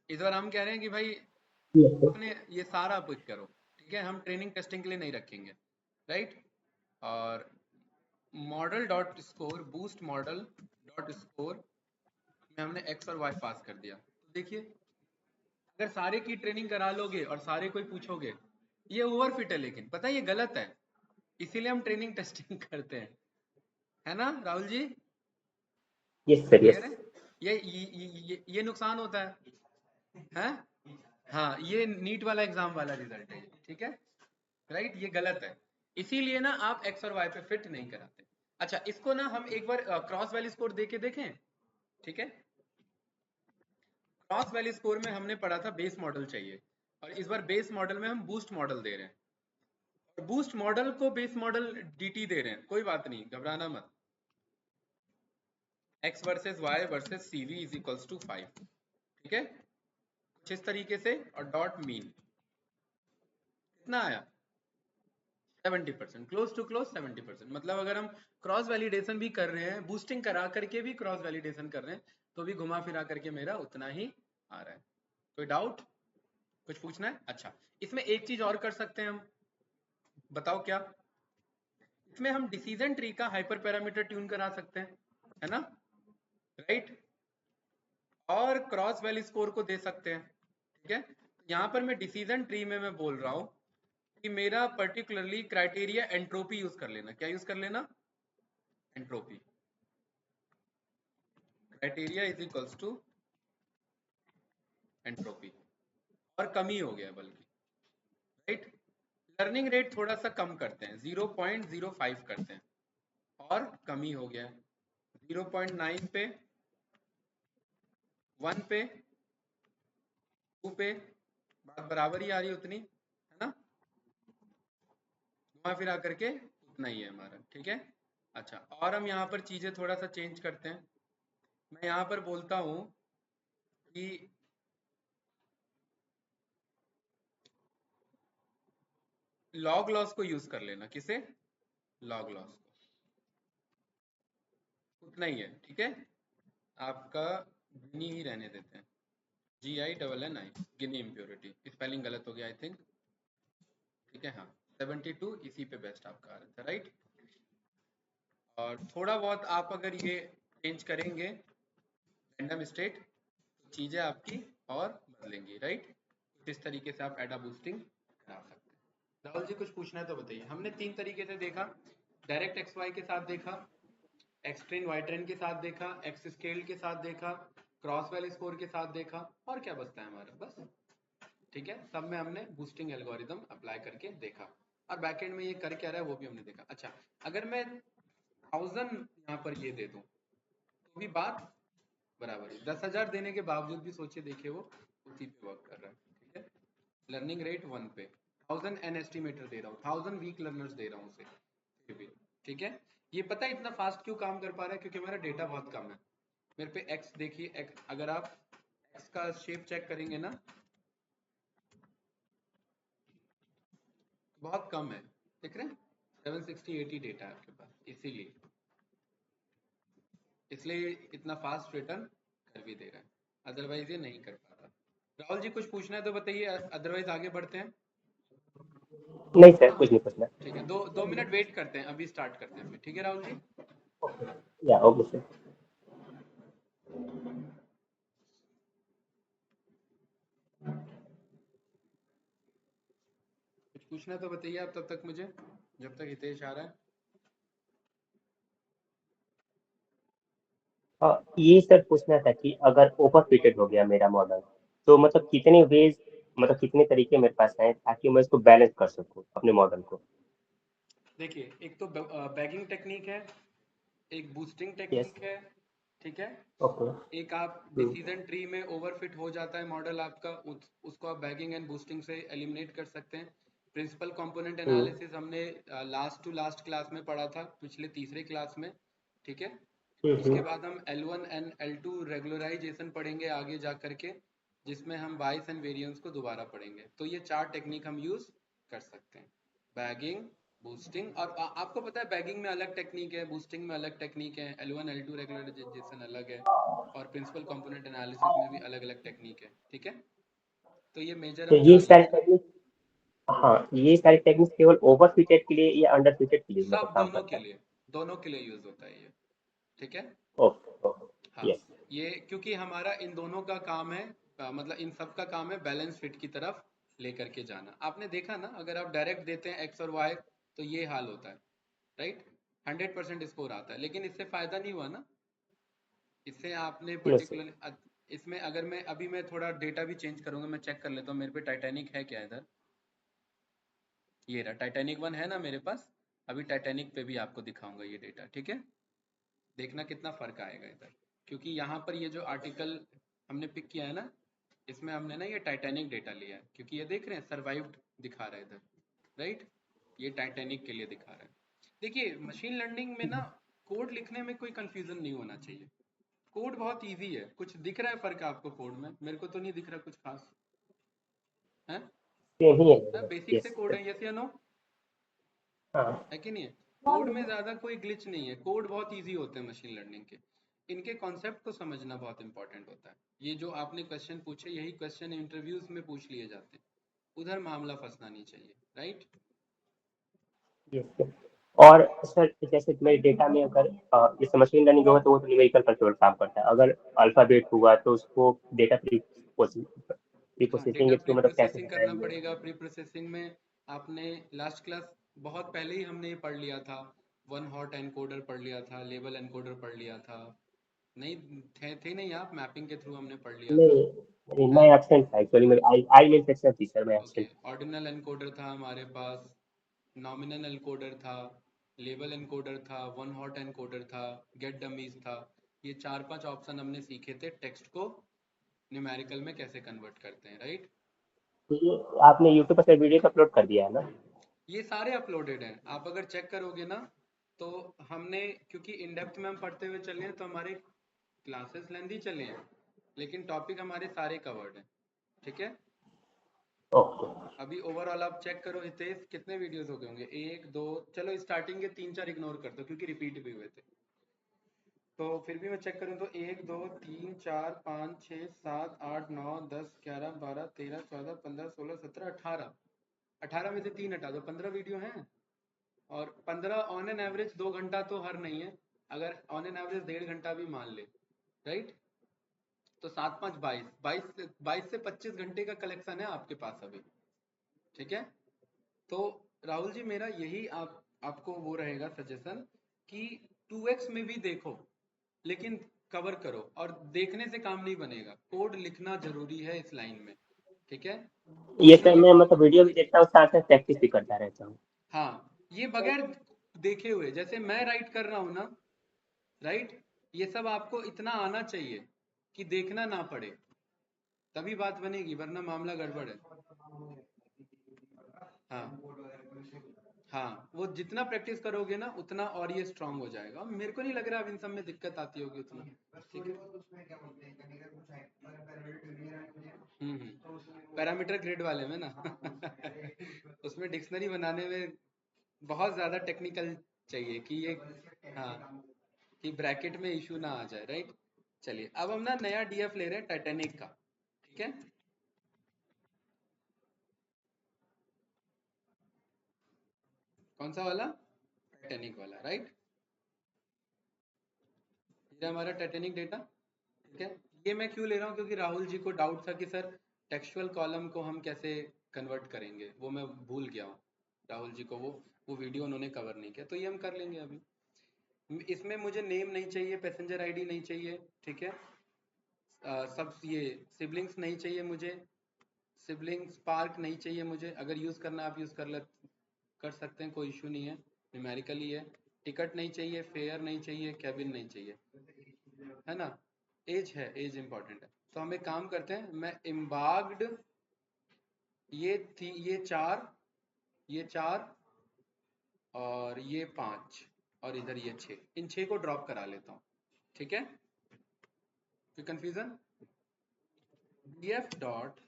इस बार हम कह रहे हैं कि भाई यस सर। अपने ये सारा पिक करो, ठीक है। हम ट्रेनिंग टेस्टिंग के लिए नहीं रखेंगे, राइट। और model dot score, boost model dot score में हमने एक्स और वाई पास कर दिया। तो देखिए, अगर सारे की ट्रेनिंग करा लोगे और सारे कोई पूछोगे, ये ओवरफिट है, लेकिन पता है ये गलत है। इसीलिए हम ट्रेनिंग टेस्टिंग करते हैं, है ना Rahul ji? Yes sir. Clear yes. है? ये नुकसान होता है? हाँ, ये नीट वाला एग्जाम वाला रिजल्ट है, ठीक है। राइट, ये गलत है। इसीलिए ना आप एक्स और वाई पे फिट नहीं कराते। अच्छा, इसको ना हम एक बार क्रॉस वैल्यू स्कोर दे के देखें, ठीक है। क्रॉस वैल्यू स्कोर में हमने पढ़ा था बेस मॉडल चाहिए, और इस बार बेस मॉडल में हम बूस्ट मॉडल दे रहे हैं। और बूस्ट मॉडल को बेस मॉडल डीटी दे रहे हैं, कोई बात नहीं, घबराना मत। x versus y versus cv is equals to 5, ठीक है। कुछ इस तरीके से। और डॉट मीन कितना आया? 70%, क्लोज टू क्लोज 70%। मतलब अगर हम क्रॉस वैलिडेशन भी कर रहे हैं, बूस्टिंग करा करके भी क्रॉस वैलिडेशन कर रहे हैं, तो भी घुमा फिरा करके मेरा उतना ही आ रहा है। कोई डाउट? कुछ पूछना है? अच्छा, इसमें एक चीज और कर सकते हैं हम, बताओ क्या? इसमें हम डिसीजन ट्री का हाइपर पैरामीटर ट्यून करा सकते हैं, है ना, राइट। और क्रॉस वैल्यू स्कोर को दे सकते हैं, ठीक है। यहाँ पर मैं डिसीजन ट्री में मैं बोल रहा हूँ कि मेरा पर्टिकुलरली क्राइटेरिया एंट्रोपी यूज कर लेना। क्या यूज कर लेना? Entropy. Criteria is equals to entropy. और कम ही हो गया बल्कि, राइट। लर्निंग रेट थोड़ा सा कम करते हैं, 0.05 करते हैं, और कम ही हो गया। 0.9 पे, 1 पे, 2 पे, बात बराबर ही आ रही उतनी, है ना। घुमा फिरा करके उतना ही है हमारा, ठीक है। अच्छा, और हम यहाँ पर चीजें थोड़ा सा चेंज करते हैं। मैं यहाँ पर बोलता हूँ कि लॉग लॉस को यूज कर लेना। किसे? लॉग लॉस को। उतना ही है, ठीक है। आपका गिनी ही रहने देते हैं, GINNI, गिनी इम्प्योरिटी। स्पेलिंग गलत हो गया आई थिंक, ठीक है। हाँ, 72 इसी पे बेस्ट आपका आ रहा था, राइट। और थोड़ा बहुत आप अगर ये चेंज करेंगे रैंडम स्टेट, तो चीज़ें आपकी और बदलेंगी, राइट। कुछ इस तरीके से आप एडा बूस्टिंग करा सकते हैं। राहुल जी कुछ पूछना है तो बताइए। हमने 3 तरीके से देखा, डायरेक्ट एक्स वाई के साथ देखा, एक्स ट्रेन वाई ट्रेन के साथ देखा, एक्स स्केल के साथ देखा, क्रॉस वैल्यू स्कोर के साथ देखा, और क्या बचता है हमारा? बस, ठीक है। सब में हमने बूस्टिंग एल्गोरिदम अप्लाई करके देखा, और बैकएंड में ये कर क्या रहा है वो भी हमने देखा। अच्छा, अगर मैं 1000 यहाँ पर ये दे दूं, तो भी बात बराबर है। 10,000 देने के बावजूद भी सोचिए, देखिए वो उसी पे वर्क कर रहा है, ठीक है। लर्निंग रेट 1 पे, 1000 एन एस्टिमेटर दे रहा हूँ, 1000 वीक लर्नर्स दे रहा हूँ उसे, फिर भी, ठीक है। ये पता है इतना फास्ट क्यों काम कर पा रहा है? क्योंकि मेरा डेटा बहुत कम है। मेरे पे एक्स देखिए, एक्स अगर आप एक्स का शेप चेक करेंगे ना, बहुत कम है, देख रहे हैं। 760-80 डेटा है आपके पास, इसीलिए इसलिए इतना फास्ट रिटर्न कर भी दे रहा है, अदरवाइज ये नहीं कर पाता। राहुल जी कुछ पूछना है तो बताइए, अदरवाइज आगे बढ़ते हैं। नहीं सर, कुछ नहीं पूछना। ठीक है, 2 मिनट वेट करते हैं, अभी स्टार्ट करते हैं फिर, ठीक है राहुल जी। या ओके सर। कुछ पूछना है तो बताइए आप तब तक मुझे, जब तक हितेश आ रहा है। ये सर पूछना था कि अगर ओवर फिटेड हो गया मेरा मॉडल, तो मतलब कितने वेज, मतलब कितने तरीके मेरे पास हैं ताकि मैं इसको बैलेंस कर सकूं अपने मॉडल को। देखिए, एक तो बैगिंग टेक्निक है, एक बूस्टिंग यस। टेक्निक है, ठीक है। ओके। एक आप डिसीजन ट्री में ओवरफिट हो जाता है मॉडल आपका, उसको आप बैगिंग एंड बूस्टिंग से एलिमिनेट कर सकते हैं। प्रिंसिपल कंपोनेंट एनालिसिस हमने लास्ट टू लास्ट क्लास में पढ़ा था, पिछले तीसरे क्लास में, ठीक है। उसके बाद हम L1 एंड L2 रेगुलराइजेशन पढ़ेंगे आगे जा करके, जिसमें हम बाइस एंड वेरिएंस को दोबारा पढ़ेंगे। तो ये चार टेक्निक हम यूज कर सकते हैं, बैगिंग, बूस्टिंग, और आपको पता है बैगिंग में अलग टेक्निक है, बूस्टिंग में अलग टेक्निक है, L1 L2 रेगुलराइजेशन अलग है, और प्रिंसिपल कंपोनेंट एनालिसिस में भी अलग अलग टेक्निक है, ठीक है। तो ये मेजर तो हम ये चार सारी यूज करेंगे। टेक्निक, हाँ ये सारी टेक्निक्स केवल ओवर फिटेड के लिए या अंडर फिटेड के लिए मतलब सब काम करता है। दोनों के लिए यूज होता है ये, ठीक है। ओके हाँ, ओके। यस। ये क्योंकि हमारा इन दोनों का काम है, मतलब इन सब का काम है बैलेंस फिट की तरफ लेकर के जाना। आपने देखा ना, अगर आप डायरेक्ट देते हैं एक्स और वाई तो ये हाल होता है, राइट। 100% स्कोर आता है, लेकिन इससे फायदा नहीं हुआ ना। इससे आपने यस। पर्टिकुलर, इसमें अगर मैं अभी मैं थोड़ा डेटा भी चेंज करूंगा, मैं चेक कर लेता हूँ मेरे पे टाइटैनिक है क्या इधर। ये रहा टाइटैनिक 1 है ना मेरे पास। अभी टाइटैनिक पे भी आपको दिखाऊंगा ये डेटा, ठीक है। देखना कितना फर्क आएगा इधर, क्योंकि यहाँ पर ये जो आर्टिकल हमने पिक किया है ना, इसमें हमने ना ये टाइटैनिक डेटा लिया है, क्योंकि ये देख रहे हैं सर्वाइव्ड दिखा रहा है इधर, राइट। ये टाइटैनिक के लिए दिखा रहा है। देखिए, मशीन लर्निंग में ना कोड लिखने में कोई कंफ्यूजन नहीं होना चाहिए। कोड बहुत इजी है। कुछ दिख रहा है फर्क आपको कोड में? मेरे को तो नहीं दिख रहा कुछ खास है। सेम ही है। बेसिक से यस। कोड है, यस या नो, हाँ। है कि नहीं है। कोड में ज्यादा कोई ग्लिच नहीं है, कोड बहुत इजी होते हैं मशीन लर्निंग के। इनके कॉन्सेप्ट को समझना बहुत इंपॉर्टेंट होता है। ये जो आपने क्वेश्चन पूछे, यही क्वेश्चन इंटरव्यूज में पूछ लिए जाते हैं, उधर मामला फंसना नहीं चाहिए, राइट। यस। और सर जैसे मेरे डेटा में अगर जैसे मशीन लर्निंग होगा तो वो तो न्यूमेरिकल पर केवल काम करता है, अगर अल्फाबेट हुआ तो उसको डेटा प्री हाँ, प्रोसेसिंग डेटा के प्री थ्रू मतलब कैसे प्रोसेसिंग करना बनाएंगे। पड़ेगा। प्री प्रोसेसिंग में आपने लास्ट क्लास, बहुत पहले ही हमने ये पढ़ लिया था। वन हॉट एनकोडर पढ़ लिया था, लेबल एनकोडर पढ़ लिया था। नहीं थे नहीं आप, मैपिंग के थ्रू हमने पढ़ लिया था, नहीं नहीं, है। मैं एब्सेंट था एक्चुअली, मेरी आई आई मेल सेक्शन थी सर, मैं ओके, एब्सेंट। ऑर्डिनल एनकोडर था हमारे पास, नॉमिनल एनकोडर था, लेबल एनकोडर था, वन हॉट एनकोडर था, गेट डमीज था। ये चार पांच ऑप्शन हमने सीखे थे टेक्स्ट को न्यूमेरिकल में कैसे कन्वर्ट करते हैं, राइट। तो ये आपने यूट्यूब पर सर वीडियो अपलोड कर दिया है ना। ये सारे अपलोडेड हैं, आप अगर चेक करोगे ना तो हमने, क्योंकि इन डेप्थ में हम पढ़ते हुए चले हैं तो हमारे क्लासेस लेंदी चले हैं, लेकिन टॉपिक हमारे सारे कवर्ड हैं, ठीक है। ओके। अभी ओवरऑल आप चेक करो हितेश, कितने वीडियोस हो गए होंगे, एक दो, चलो स्टार्टिंग के तीन चार इग्नोर कर दो क्योंकि रिपीट भी हुए थे। तो फिर भी मैं चेक करूँ तो एक दो तीन चार पाँच छः सात आठ नौ 10 11 12 13 14 15 16 17 18, 18 में से तीन हटा दो, 15 वीडियो हैं। और 15 ऑन एन एवरेज 2 घंटा तो हर नहीं है, अगर ऑन एन एवरेज 1.5 घंटा भी मान ले, राइट। तो सात पाँच 22 से 25 घंटे का कलेक्शन है आपके पास अभी, ठीक है। तो राहुल जी, मेरा यही आपको वो रहेगा सजेशन कि 2x में भी देखो, लेकिन कवर करो। और देखने से काम नहीं बनेगा, कोड लिखना जरूरी है इस लाइन में, ठीक है। ये कोड सर नहीं, मैं मतलब वीडियो भी देखता हूँ, साथ साथ प्रैक्टिस भी करता रहता हूँ। हाँ, ये बगैर देखे हुए, जैसे मैं राइट कर रहा हूँ ना, राइट, ये सब आपको इतना आना चाहिए कि देखना ना पड़े, तभी बात बनेगी, वरना मामला गड़बड़ है। हाँ हाँ, वो जितना प्रैक्टिस करोगे ना उतना और ये स्ट्रांग हो जाएगा। मेरे को नहीं लग रहा अब इन सब में दिक्कत आती होगी उतना, ठीक है। पैरामीटर ग्रिड वाले में ना उसमें डिक्शनरी बनाने में बहुत ज्यादा टेक्निकल चाहिए कि ये, हाँ, कि ब्रैकेट में इशू ना आ जाए, राइट। चलिए, अब हम ना नया डीएफ ले रहे हैं टाइटैनिक का, ठीक है। कौन सा वाला? टाइटैनिक वाला, राइट। ये हमारा टाइटैनिक डेटा, ठीक है। ये मैं क्यों ले रहा हूँ, क्योंकि राहुल जी को डाउट था कि सर टेक्सचुअल कॉलम को हम कैसे कन्वर्ट करेंगे, वो मैं भूल गया हूँ। राहुल जी को वो वीडियो उन्होंने कवर नहीं किया, तो ये हम कर लेंगे अभी। इसमें मुझे नेम नहीं चाहिए, पैसेंजर आईडी नहीं चाहिए, ठीक है। सब ये सिबलिंग्स नहीं चाहिए मुझे, सिबलिंग्स पार्क नहीं चाहिए मुझे। अगर यूज़ करना आप यूज़ कर सकते हैं, कोई इशू नहीं है, न्यूमेरिकली है। टिकट नहीं चाहिए, फेयर नहीं चाहिए, कैबिन नहीं चाहिए, है ना। एज है, एज इंपॉर्टेंट है। तो हम एक काम करते हैं, मैं एम्बार्क्ड ये चार और ये 5 और इधर ये 6, इन 6 को ड्रॉप करा लेता हूँ, ठीक है। कोई कंफ्यूजन? df डॉट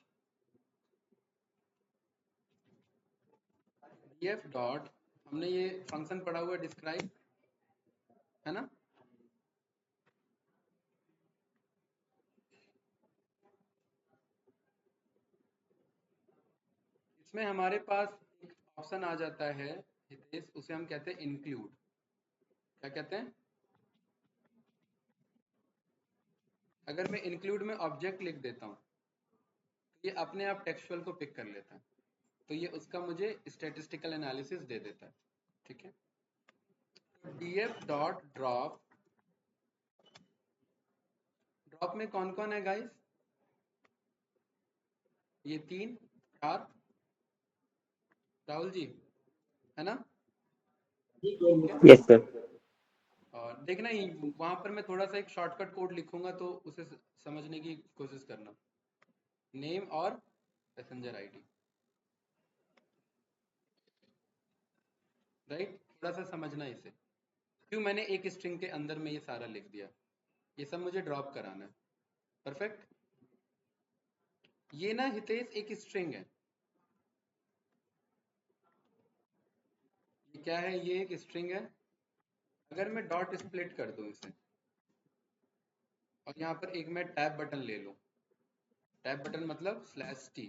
हमने ये फंक्शन पढ़ा हुआ है डिस्क्राइब, है ना। इसमें हमारे पास एक ऑप्शन आ जाता है हितेश, उसे हम कहते हैं इंक्लूड। क्या कहते हैं? अगर मैं इंक्लूड में ऑब्जेक्ट लिख देता हूँ तो ये अपने आप टेक्सचुअल को पिक कर लेता है, तो ये उसका मुझे स्टैटिस्टिकल एनालिसिस दे देता है, ठीक है। df डॉट ड्रॉप, ड्रॉप में कौन कौन है गाइस? ये 3 4 राहुल जी, है ना, ठीक है। Yes sir. और देखना ही वहां पर मैं थोड़ा सा एक शॉर्टकट कोड लिखूंगा तो उसे समझने की कोशिश करना। नेम और पैसेंजर आईडी, राइट। थोड़ा सा समझना इसे, क्यों मैंने एक स्ट्रिंग के अंदर में ये सारा लिख दिया, ये सब मुझे ड्रॉप कराना है। परफेक्ट। ये ना हितेश एक स्ट्रिंग है, ये क्या है? ये एक स्ट्रिंग है। अगर मैं डॉट स्प्लिट कर दूं इसे और यहाँ पर एक मैं टैब बटन ले लूं, टैब बटन मतलब /t,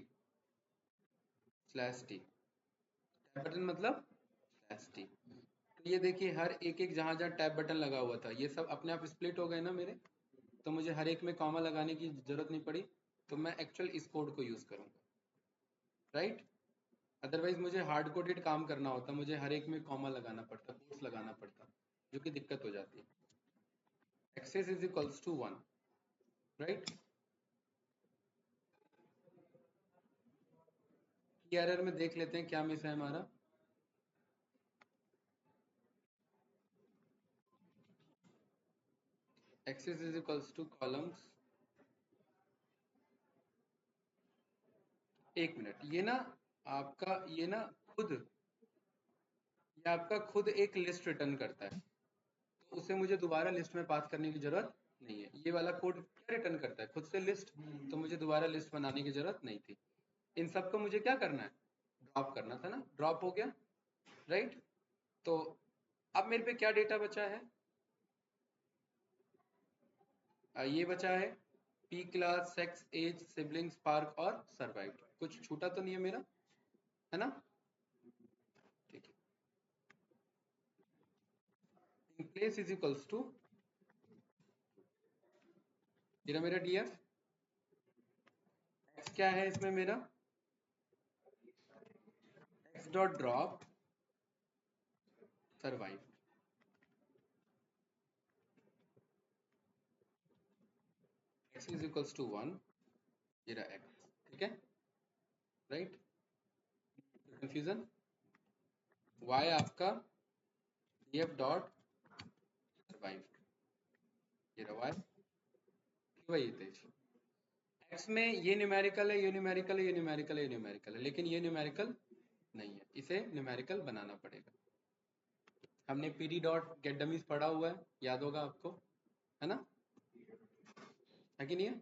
टैब बटन मतलब /t। तो ये देखिए हर एक एक जहाँ जहाँ टैब बटन लगा हुआ था ये सब अपने आप स्प्लिट हो गए ना मेरे, तो मुझे हर एक में कॉमा लगाने की जरूरत नहीं पड़ी। तो मैं एक्चुअल इस कोड को यूज करूंगा, राइट। अदरवाइज मुझे हार्ड कोडेड काम करना होता, मुझे हर एक में कॉमा लगाना पड़ता, कोट्स लगाना पड़ता, जो कि दिक्कत हो जाती है। Axis is equals to 1, right. Error में देख लेते हैं क्या मिस है हमारा। Axis is equals to columns, एक मिनट, खुद ये आपका खुद एक लिस्ट रिटर्न करता है, तो उसे मुझे दोबारा लिस्ट में पास करने की जरूरत नहीं है। ये वाला कोड क्या रिटर्न करता है? खुद से लिस्ट, तो मुझे दोबारा लिस्ट बनाने की जरूरत नहीं थी। इन सबको मुझे क्या करना है? ड्रॉप करना था ना, ड्रॉप हो गया, राइट। तो अब मेरे पे क्या डेटा बचा है? ये बचा है P class, sex, age, siblings, parch और सर्वाइव्ड। कुछ छूटा तो नहीं है मेरा, है ना, ठीक है। In place is equals to, मेरा डीएफ एक्स क्या है इसमें मेरा? X dot drop survive, X is equals to 1, ये रहा एक्स, ठीक है, राइट। कंफ्यूजन? वाई आपका df डॉट सर्वाइव, ये रहा वाई, वही तेज। एक्स में ये न्यूमेरिकल है, ये न्यूमेरिकल है, ये न्यूमेरिकल है, ये न्यूमेरिकल है, लेकिन ये न्यूमेरिकल नहीं है, इसे न्यूमेरिकल बनाना पड़ेगा। हमने pd डॉट गेट डमीज पढ़ा हुआ है, याद होगा आपको, है ना, है कि नहीं है?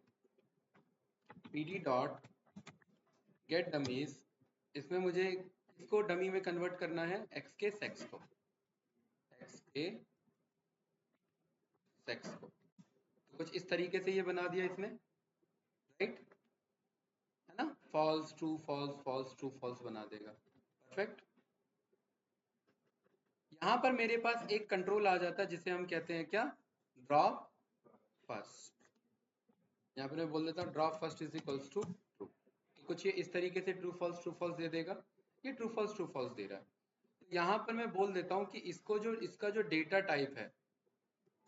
pd डॉट गेट डमीज, इसमें मुझे इसको डमी में कन्वर्ट करना है, एक्स के सेक्स को, तो कुछ इस तरीके से ये बना दिया इसने, राइट, है ना। False true false, false true false बना देगा, परफेक्ट। यहाँ पर मेरे पास एक कंट्रोल आ जाता है जिसे हम कहते हैं क्या? Drop first. यहाँ पर मैं बोल देता हूँ drop first is equals to true, तो कुछ ये इस तरीके से ट्रू फॉल्स दे देगा। ये ट्रू फॉल्स दे रहा है। तो यहाँ पर मैं बोल देता हूँ कि इसका जो डेटा टाइप है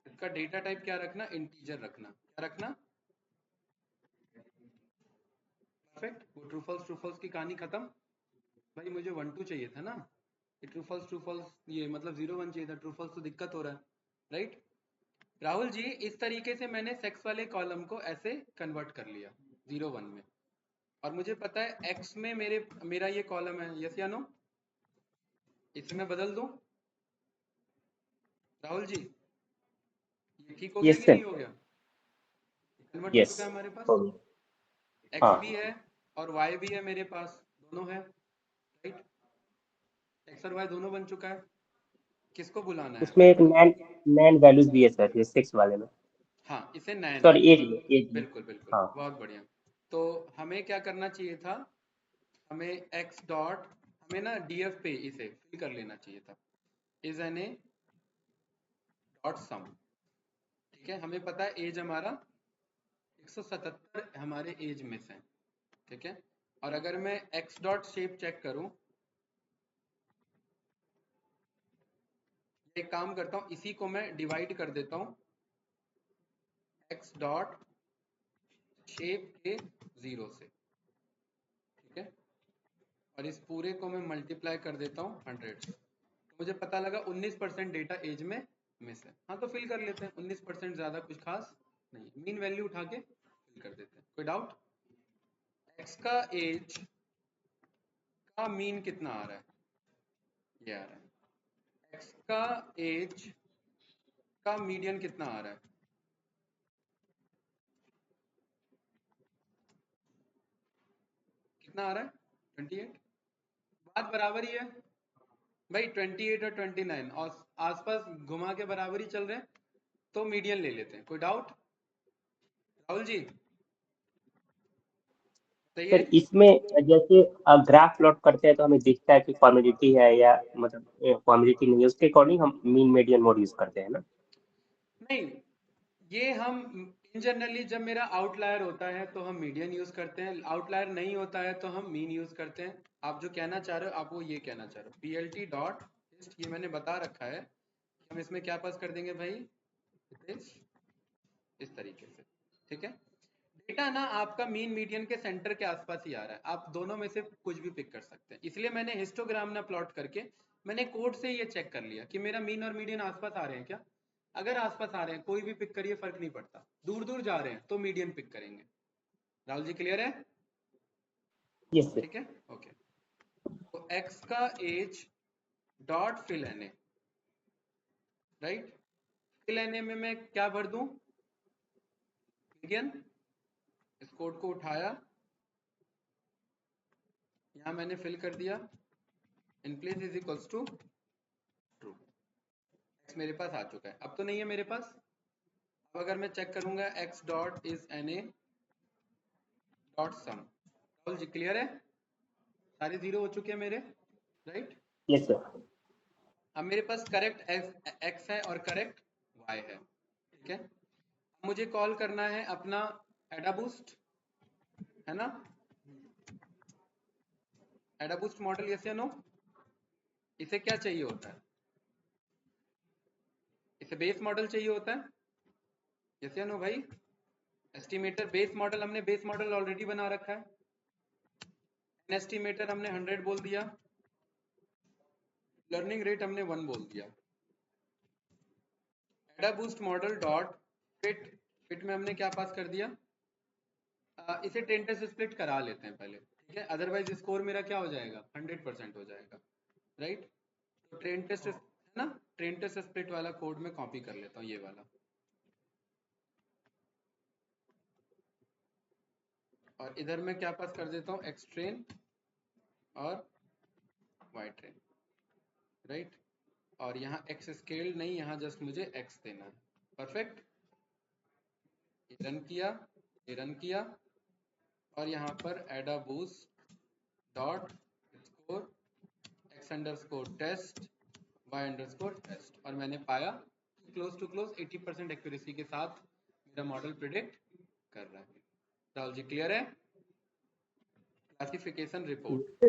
इसका डेटा टाइप क्या रखना, इंटीजर रखना। क्या रखना, परफेक्ट। वो ट्रू फॉल्स की कहानी खत्म। भाई मुझे 1 2 चाहिए था ना, ये ट्रू फॉल्स ये मतलब 0 1 चाहिए था, ट्रू फॉल्स तो दिक्कत हो रहा है, राइट। राहुल जी इस तरीके से मैंने सेक्स वाले कॉलम को ऐसे कन्वर्ट कर लिया 0 1 में, और मुझे पता है एक्स में मेरा ये कॉलम है, यस या नो, इसे मैं बदल दूं। राहुल जी ये ठीक हो गया यस कि नहीं सर। हो गया, कन्वर्ट हो यस चुका है हमारे पास, हो गया। एक्स भी हाँ, है और वाई भी है मेरे पास, दोनों है, राइट। एक्स और वाई दोनों बन चुका है। किसको बुलाना है उसमें अब, एक नैन नैन वैल्यूज भी है सर, ये 6 वाले में। हाँ इसे नैन सॉरी, वैल्यूज, एज में। बिल्कुल बिल्कुल, हाँ। बहुत बढ़िया। तो हमें क्या करना चाहिए था, हमें एक्स डॉट, हमें ना डीएफ पे इसे फिल कर लेना चाहिए था, इज एन ए डॉट सम। ठीक है, हमें पता है एज हमारा 177 हमारे एज में से, ठीक है। और अगर मैं एक्स डॉट शेप चेक करूं, एक काम करता हूं, इसी को मैं डिवाइड कर देता हूं एक्स डॉट शेप के 0 से, ठीक है। और इस पूरे को मैं मल्टीप्लाई कर देता हूँ 100 से, तो मुझे पता लगा 19% डेटा एज में मिस है। हाँ तो फिल कर लेते हैं, 19% ज़्यादा कुछ खास नहीं, मीन वैल्यू उठा के फिल कर देते हैं, कोई डाउट। एक्स का एज का मीन कितना आ रहा है, ये आ रहा है। एक्स का एज का मीडियन कितना आ रहा है, कितना आ रहा है 28, बात बराबर ही है भाई, 28 और 29 और आसपास घुमा के बराबर ही चल रहे हैं, तो मीडियन ले लेते हैं, कोई डाउट। राहुल जी सही है। सर इसमें जैसे ग्राफ प्लॉट करते हैं तो हमें दिखता है कि कॉम्युनिटी है या मतलब कॉम्युनिटी नहीं है, उसके अकॉर्डिंग हम मीन मीडियन मोड यूज करते हैं ना। नहीं, ये हम इन जनरली जब मेरा आउटलायर होता है तो हम मीडियन यूज करते हैं, आउटलायर नहीं होता है तो हम मीन यूज करते हैं। आप जो कहना चाह रहे हो, आप वो ये कहना चाह रहे हो, पी एल टी डॉट ये मैंने बता रखा है कि हम इसमें क्या पास कर देंगे भाई, हितेश, इस तरीके से, ठीक है। डेटा ना आपका मीन मीडियन के सेंटर के आसपास ही आ रहा है, आप दोनों में से कुछ भी पिक कर सकते हैं, इसलिए मैंने हिस्टोग्राम ना प्लॉट करके मैंने कोड से ये चेक कर लिया कि मेरा मीन और मीडियन आसपास आ रहे हैं क्या। अगर आसपास आ रहे हैं कोई भी पिक करिए, फर्क नहीं पड़ता, दूर दूर जा रहे हैं तो मीडियन पिक करेंगे। राहुल जी क्लियर है, यस सर। ठीक है, ओके। तो एक्स का age dot fill N A, right, fill N A में मैं क्या भर दूं, मीडियन। इस कोड को उठाया, यहां मैंने फिल कर दिया, in place is equals to true, X मेरे पास आ चुका है। अब तो नहीं है मेरे पास, अब अगर मैं चेक करूंगा X dot is N A dot sum, Rahul ji clear है, सारे 0 हो चुके हैं मेरे, राइट। Yes sir. अब मेरे पास करेक्ट एक्स है और करेक्ट वाई है, ठीक है। मुझे कॉल करना है अपना एडा बूस्ट, है ना, एडा बूस्ट मॉडल, यस या नो। इसे क्या चाहिए होता है, इसे बेस मॉडल चाहिए होता है, यस या नो भाई। एस्टिमेटर बेस मॉडल, हमने बेस मॉडल ऑलरेडी बना रखा है, एस्टिमेटर हमने 100 बोल दिया, लर्निंग रेट हमने 1 बोल दिया। एडा boost model dot fit, fit में हमने क्या पास कर दिया, इसे 10 टेस्ट स्प्लिट करा लेते हैं पहले, ठीक है, अदरवाइज स्कोर मेरा क्या हो जाएगा 100% हो जाएगा, राइट। तो ट्रेन टेस्ट है ना, ट्रेन टेस्ट स्प्लिट वाला कोड में कॉपी कर लेता हूँ, ये वाला, और इधर मैं क्या पास कर देता हूँ एक्स ट्रेन और वाई ट्रेन, राइट। और यहाँ एक्स स्केल नहीं, यहाँ जस्ट मुझे एक्स देना है, परफेक्ट। ये रन किया, ये रन किया, और यहाँ पर ada boost dot score X under score test Y under score test, और मैंने पाया क्लोज टू क्लोज 80% एक्यूरेसी के साथ मेरा मॉडल प्रिडिक्ट कर रहा है। राहुल जी क्लियर है। क्लासिफिकेशन रिपोर्ट,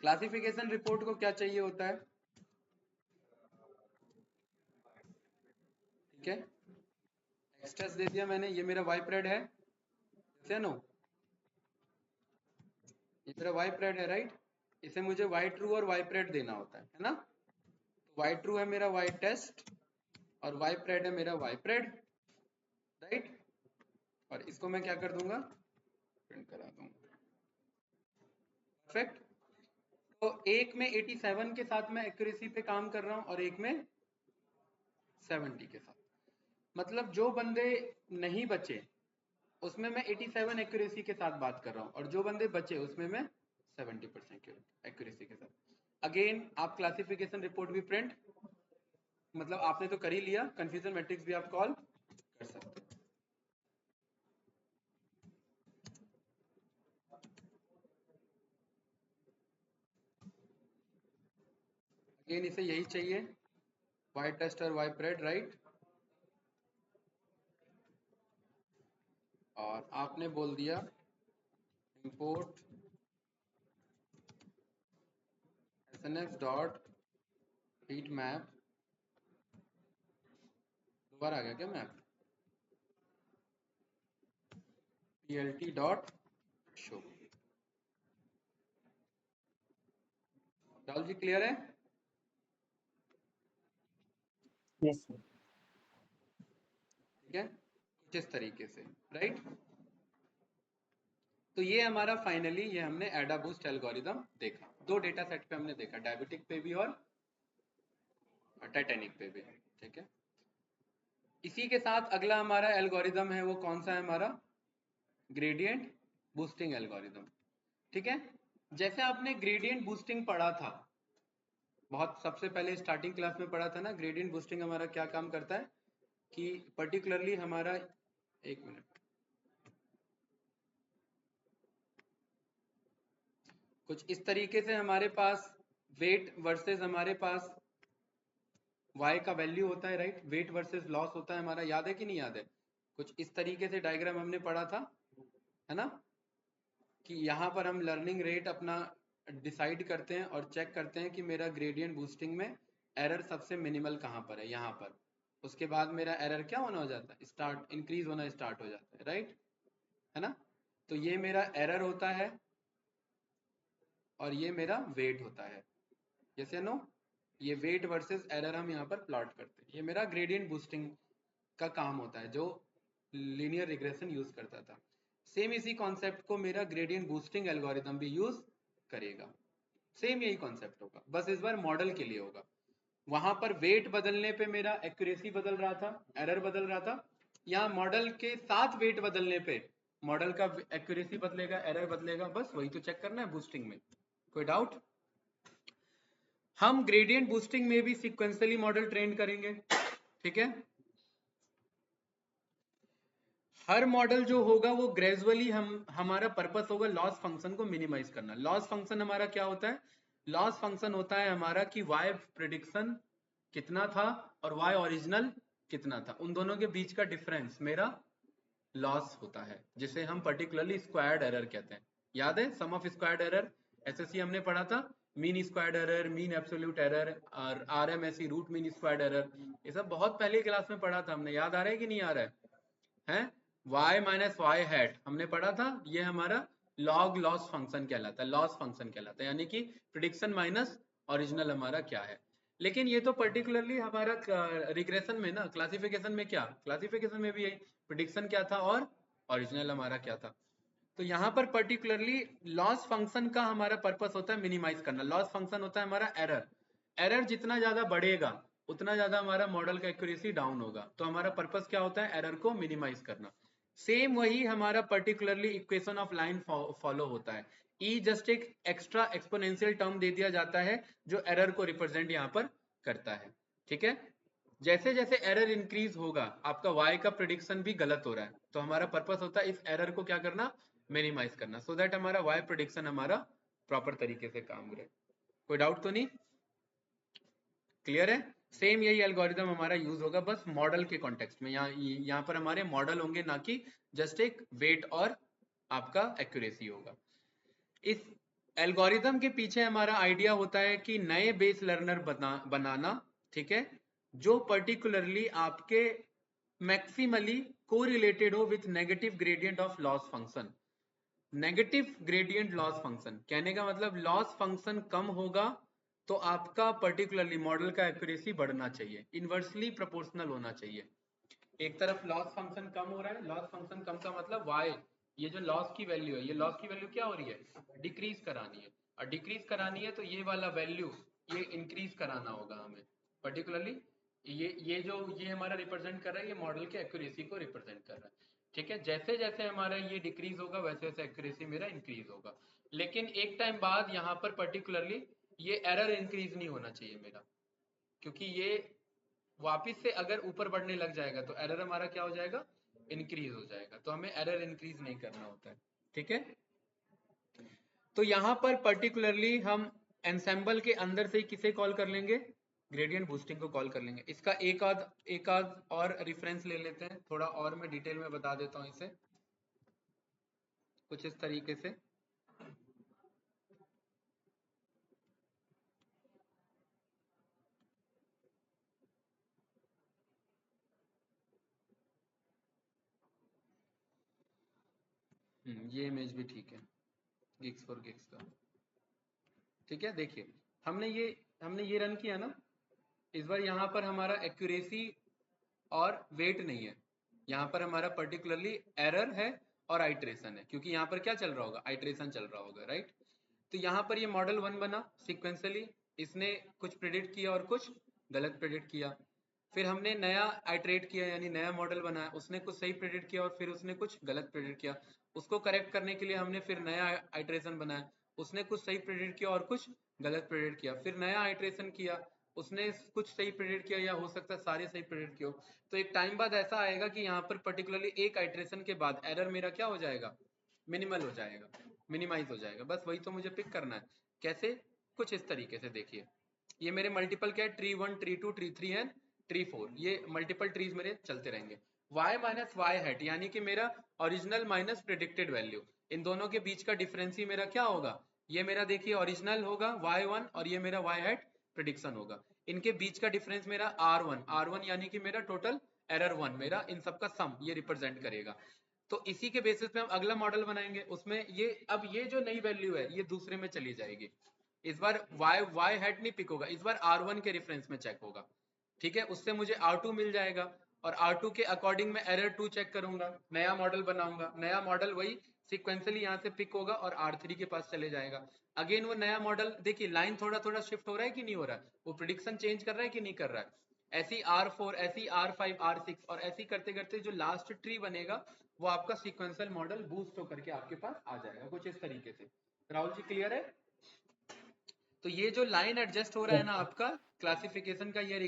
क्लासिफिकेशन रिपोर्ट को क्या चाहिए होता है, ठीक है, एक्स टेस्ट दे दिया मैंने, ये मेरा वाई प्रेड है, जैसे नो, ये मेरा वाई प्रेड है राइट, इसे मुझे वाई ट्रू और वाई प्रेड देना होता है ना। तो वाई ट्रू है मेरा वाई टेस्ट और वाई प्रेड है मेरा वाई प्रेड, राइट। और इसको मैं क्या कर दूंगा, प्रिंट करा दूंगा, परफेक्ट। तो एक में 87 के साथ मैं एक्यूरेसी पे काम कर रहा हूं और एक में 70 के साथ, मतलब जो बंदे नहीं बचे उसमें मैं 87 एक्यूरेसी के साथ बात कर रहा हूं और जो बंदे बचे उसमें मैं 70% एक्यूरेसी के साथ। अगेन आप क्लासिफिकेशन रिपोर्ट भी प्रिंट, मतलब आपने तो कर ही लिया, कंफ्यूजन मैट्रिक्स भी आप कॉल कर सकते हो। अगेन इसे यही चाहिए, वाई टेस्ट और वाई प्रेड, राइट। और आपने बोल दिया import snf dot heat map, दोबारा आ गया क्या map, plt dot show. Rahul ji clear है? Yes sir. ठीक है, कुछ इस तरीके से, राइट। तो ये हमारा फाइनली, ये हमने एडा बूस्ट एल्गोरिदम देखा, दो डेटा सेट पे हमने देखा, डायबिटिक पे भी और टाइटैनिक पे भी, ठीक है। इसी के साथ अगला हमारा एल्गोरिदम है, वो कौन सा है हमारा, ग्रेडियंट बूस्टिंग एल्गोरिदम, ठीक है। जैसे आपने ग्रेडियंट बूस्टिंग पढ़ा था, बहुत सबसे पहले स्टार्टिंग क्लास में पढ़ा था ना, ग्रेडियंट बूस्टिंग हमारा क्या काम करता है कि पर्टिकुलरली हमारा, एक मिनट, कुछ इस तरीके से हमारे पास वेट वर्सेस हमारे पास y का वैल्यू होता है, राइट, वेट वर्सेस लॉस होता है हमारा, याद है कि नहीं याद है? कुछ इस तरीके से डायग्राम हमने पढ़ा था, है ना, कि यहाँ पर हम लर्निंग रेट अपना डिसाइड करते हैं और चेक करते हैं कि मेरा ग्रेडियंट बूस्टिंग में एरर सबसे मिनिमल कहाँ पर है, यहाँ पर। उसके बाद मेरा एरर क्या होना हो जाता है, स्टार्ट इंक्रीज होना स्टार्ट हो जाता है, राइट, है ना। तो ये मेरा एरर होता है और ये मेरा वेट होता है, यस या नो। ये वेट वर्सेस एरर हम यहाँ पर प्लॉट करते हैं, ये मेरा ग्रेडियंट बूस्टिंग का काम होता है जो लीनियर रिग्रेशन यूज करता था। सेम इसी कॉन्सेप्ट को मेरा ग्रेडियंट बूस्टिंग एल्गोरिदम भी यूज करेगा, सेम यही कॉन्सेप्ट होगा, बस इस बार मॉडल के लिए होगा। वहां पर वेट बदलने पे मेरा एक्यूरेसी बदल रहा था, एरर बदल रहा था, यहाँ मॉडल के साथ वेट बदलने पे मॉडल का एक्यूरेसी बदलेगा, एरर बदलेगा, बस वही तो चेक करना है बूस्टिंग में। कोई डाउट? हम ग्रेडियंट बूस्टिंग में भी सिक्वेंशियली मॉडल ट्रेन करेंगे, ठीक है। हर मॉडल जो होगा वो ग्रेजुअली हमारा पर्पस होगा लॉस फंक्शन को मिनिमाइज करना। लॉस फंक्शन हमारा क्या होता है, लॉस फंक्शन होता है हमारा कि y प्रिडिक्शन कितना था और y ओरिजिनल कितना था, उन दोनों के बीच का डिफरेंस मेरा लॉस होता है, जिसे हम पर्टिकुलरली स्क्वायर्ड एरर कहते हैं। याद है सम ऑफ स्क्वायर्ड एरर, एसएससी हमने पढ़ा था, mean squared error, mean absolute error और आरएमएसई रूट मीन स्क्वायर्ड एरर, ये सब बहुत पहले क्लास में पढ़ा था हमने, याद आ रहा है कि नहीं आ रहा है? y माइनस वाई हैट हमने पढ़ा था, ये हमारा लॉग लॉस फंक्शन कहलाता है, लॉस फंक्शन कहलाता है, यानी कि प्रिडिक्शन माइनस ओरिजिनल हमारा क्या है। लेकिन ये तो पर्टिकुलरली हमारा रिग्रेशन में ना, क्लासिफिकेशन में क्या, क्लासिफिकेशन में भी यही प्रिडिक्शन क्या था और ओरिजिनल हमारा क्या था। तो यहाँ पर पर्टिकुलरली लॉस फंक्शन का हमारा पर्पस होता है मिनिमाइज करना। लॉस फंक्शन होता है हमारा एरर, एरर जितना ज्यादा बढ़ेगा उतना ज्यादा हमारा मॉडल का एक्यूरेसी डाउन होगा, तो हमारा पर्पस क्या होता है, एरर को मिनिमाइज करना। सेम वही हमारा particularly equation of line follow होता है, ई जस्ट एक एक्स्ट्रा एक्सपोनेंशियल टर्म दे दिया जाता है जो एरर को रिप्रेजेंट यहाँ पर करता है, ठीक है। जैसे जैसे एरर इंक्रीज होगा आपका y का प्रिडिक्शन भी गलत हो रहा है, तो हमारा पर्पस होता है इस एरर को क्या करना, मिनिमाइज करना, सो दैट हमारा y प्रिडिक्शन हमारा प्रॉपर तरीके से काम करे। कोई डाउट तो नहीं? क्लियर है? सेम यही एल्गोरिदम हमारा यूज होगा, बस मॉडल के कॉन्टेक्स्ट में, यहाँ पर हमारे मॉडल होंगे, ना कि जस्ट एक वेट और आपका एक्यूरेसी होगा। इस एल्गोरिदम के पीछे हमारा आइडिया होता है कि नए बेस लर्नर बनाना, ठीक है, जो पर्टिकुलरली आपके मैक्सिमली कोरिलेटेड हो with negative gradient of loss function. Negative gradient loss function कहने का मतलब लॉस फंक्शन कम होगा तो आपका पर्टिकुलरली मॉडल का एक्यूरेसी बढ़ना चाहिए, इनवर्सली प्रोपोर्शनल होना चाहिए। एक तरफ लॉस फंक्शन कम हो रहा है, लॉस फंक्शन कम का मतलब y, ये जो लॉस की वैल्यू है, ये लॉस की वैल्यू क्या हो रही है, डिक्रीज करानी है, और डिक्रीज करानी है तो ये वाला वैल्यू ये इंक्रीज कराना होगा हमें पर्टिकुलरली। ये हमारा रिप्रेजेंट कर रहा है, ये मॉडल के एक्यूरेसी को रिप्रेजेंट कर रहा है। ठीक है, जैसे जैसे हमारा ये डिक्रीज होगा वैसे वैसे एक्यूरेसी मेरा इंक्रीज होगा। लेकिन एक टाइम बाद यहाँ पर पर्टिकुलरली ये एरर इंक्रीज नहीं होना चाहिए मेरा, क्योंकि ये वापिस से अगर ऊपर बढ़ने लग जाएगा तो एरर हमारा क्या हो जाएगा, इंक्रीज हो जाएगा। तो हमें एरर इंक्रीज नहीं करना होता है। ठीक है, तो यहाँ पर पर्टिकुलरली हम एंसेंबल के अंदर से ही किसे कॉल कर लेंगे, ग्रेडियंट बूस्टिंग को कॉल कर लेंगे। इसका एक आध और रेफरेंस ले लेते हैं, थोड़ा और मैं डिटेल में बता देता हूँ इसे कुछ इस तरीके से। ये इमेज भी ठीक है, गिग्स फॉर गिग्स का। ठीक है, देखिए हमने ये रन किया ना, इस बार यहाँ पर हमारा एक्यूरेसी और वेट नहीं है, यहाँ पर हमारा पर्टिकुलरली एरर है और आइट्रेशन है, क्योंकि यहाँ पर क्या चल रहा होगा, आइट्रेशन चल रहा होगा, राइट। तो यहाँ पर ये मॉडल 1 बना सिक्वेंसली, इसने कुछ प्रेडिक्ट किया और कुछ गलत प्रेडिक्ट किया। फिर हमने नया आइट्रेट किया, यानी नया मॉडल बनाया, उसने कुछ सही प्रेडिक्ट किया और फिर उसने कुछ गलत प्रेडिक्ट किया। उसको करेक्ट करने के लिए हमने फिर नया आइट्रेशन बनाया, उसने कुछ सही प्रेडिक्ट किया और कुछ गलत प्रेडिक्ट किया। फिर नया आइट्रेशन किया, उसने कुछ सही प्रेडिक्ट किया या हो सकता है सारे सही प्रेडिक्ट किया। तो एक टाइम बाद ऐसा आएगा कि यहाँ पर पर्टिकुलरली एक आइट्रेशन के बाद एरर मेरा क्या हो जाएगा, मिनिमल हो जाएगा, मिनिमाइज हो जाएगा। बस वही तो मुझे पिक करना है। कैसे, कुछ इस तरीके से देखिए, ये मेरे मल्टीपल क्या है, tree 1 tree 2 tree 3 and tree 4, ये मल्टीपल ट्रीज मेरे चलते रहेंगे। y माइनस वाई हैट यानी कि मेरा ओरिजिनल माइनस प्रेडिक्टेड वैल्यू, इन दोनों के बीच का डिफरेंस ही मेरा क्या होगा, ये मेरा देखिए ओरिजिनल होगा y1 और ये मेरा y हैट प्रेडिक्शन होगा। इनके बीच का डिफरेंस मेरा r1 यानी कि मेरा टोटल एरर 1, मेरा इन सब का सम ये रिप्रेजेंट करेगा। तो इसी के बेसिस पे हम अगला मॉडल बनाएंगे, उसमें ये अब ये जो नई वैल्यू है ये दूसरे में चली जाएगी। इस बार y हैट नहीं पिक होगा, इस बार r1 के रेफरेंस में चेक होगा। ठीक है, उससे मुझे r2 मिल जाएगा और r2 के अकॉर्डिंग मैं एरर 2 चेक करूंगा, नया मॉडल बनाऊंगा, नया मॉडल वही सिक्वेंसली यहाँ से पिक होगा और r3 के पास चले जाएगा। अगेन वो नया मॉडल, देखिए लाइन थोड़ा थोड़ा शिफ्ट हो रहा है कि नहीं हो रहा है, वो प्रिडिक्शन चेंज कर रहा है कि नहीं कर रहा है। ऐसी R4, ऐसी R5, R6 और ऐसी करते करते जो लास्ट ट्री बनेगा वो आपका सीक्वेंशियल मॉडल बूस्ट होकर के आपके पास आ जाएगा, कुछ इस तरीके से। राहुल जी क्लियर है? तो ये जो लाइन एडजस्ट हो रहा है ना आपका क्लासिफिकेशन का, ये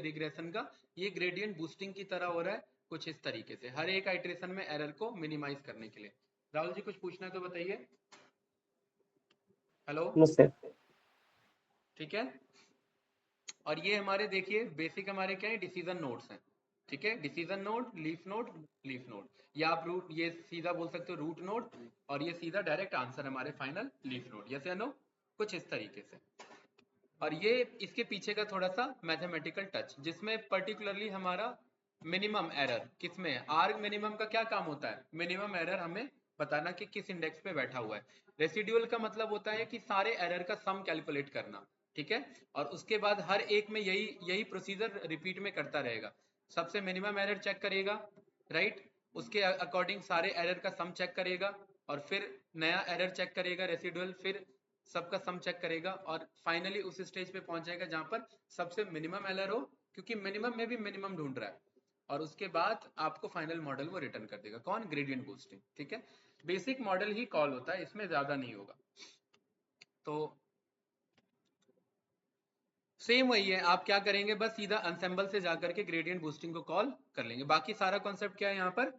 रिग्रेशन का, ये ग्रेडियंट बूस्टिंग की तरह हो रहा है, कुछ इस तरीके से, हर एक आइट्रेशन में एरर को मिनिमाइज करने के लिए। राहुल जी कुछ पूछना तो बताइए। Hello, sir. ठीक है। और ये हमारे देखिए बेसिक हमारे क्या है, डिसीजन नोड्स हैं। ठीक है, decision node, leaf node, leaf node, या आप रूट, ये सीधा बोल सकते हो रूट नोड, और ये सीधा डायरेक्ट आंसर हमारे फाइनल लीफ नोड, यस या नो, कुछ इस तरीके से। और ये इसके पीछे का थोड़ा सा मैथमेटिकल टच, जिसमें पर्टिकुलरली हमारा मिनिमम एरर किसमें है, आर मिनिमम का क्या काम होता है, मिनिमम एरर हमें बताना कि किस इंडेक्स पे बैठा हुआ है। रेसिड्यूअल का मतलब होता है कि सारे एरर का सम कैलकुलेट करना। ठीक है, और उसके बाद हर एक में यही यही प्रोसीजर रिपीट में करता रहेगा। सबसे मिनिमम एरर चेक करेगा, राइट, उसके अकॉर्डिंग सारे एरर का सम चेक करेगा, और फिर नया एरर चेक करेगा रेसिडुअल, फिर सबका सम चेक करेगा, और फाइनली उस स्टेज पे पहुंच जाएगा जहां पर सबसे मिनिमम एरर हो, क्योंकि मिनिमम में भी मिनिमम ढूंढ रहा है। और उसके बाद आपको फाइनल मॉडल वो रिटर्न कर देगा, कौन, ग्रेडियंट बूस्टिंग। ठीक है, बेसिक मॉडल ही कॉल होता है, इसमें ज्यादा नहीं होगा। तो सेम वही है, आप क्या करेंगे, बस सीधा अनसेंबल से जाकर के ग्रेडियंट बूस्टिंग को कॉल कर लेंगे, बाकी सारा कॉन्सेप्ट क्या है यहाँ पर,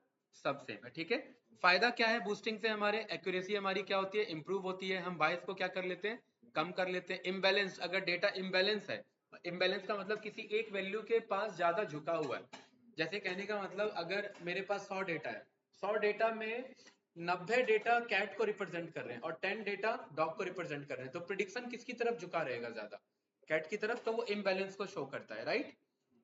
सब सेम है। ठीक है, फायदा क्या है बूस्टिंग से, हमारे एक्यूरेसी हमारी क्या होती है, इंप्रूव होती है, हम बायस को क्या कर लेते हैं, कम कर लेते हैं। इम्बैलेंस, अगर डेटा इम्बैलेंस है, इम्बैलेंस का मतलब किसी एक वैल्यू के पास ज्यादा झुका हुआ है, जैसे कहने का मतलब अगर मेरे पास 100 डेटा है, 100 डेटा में 90 डेटा कैट को रिप्रेजेंट कर रहे हैं और 10 डेटा डॉग को रिप्रेजेंट कर रहे हैं, तो प्रिडिक्शन किसकी तरफ झुका रहेगा ज्यादा, कैट की तरफ, तो वो इम्बैलेंस को शो करता है, राइट।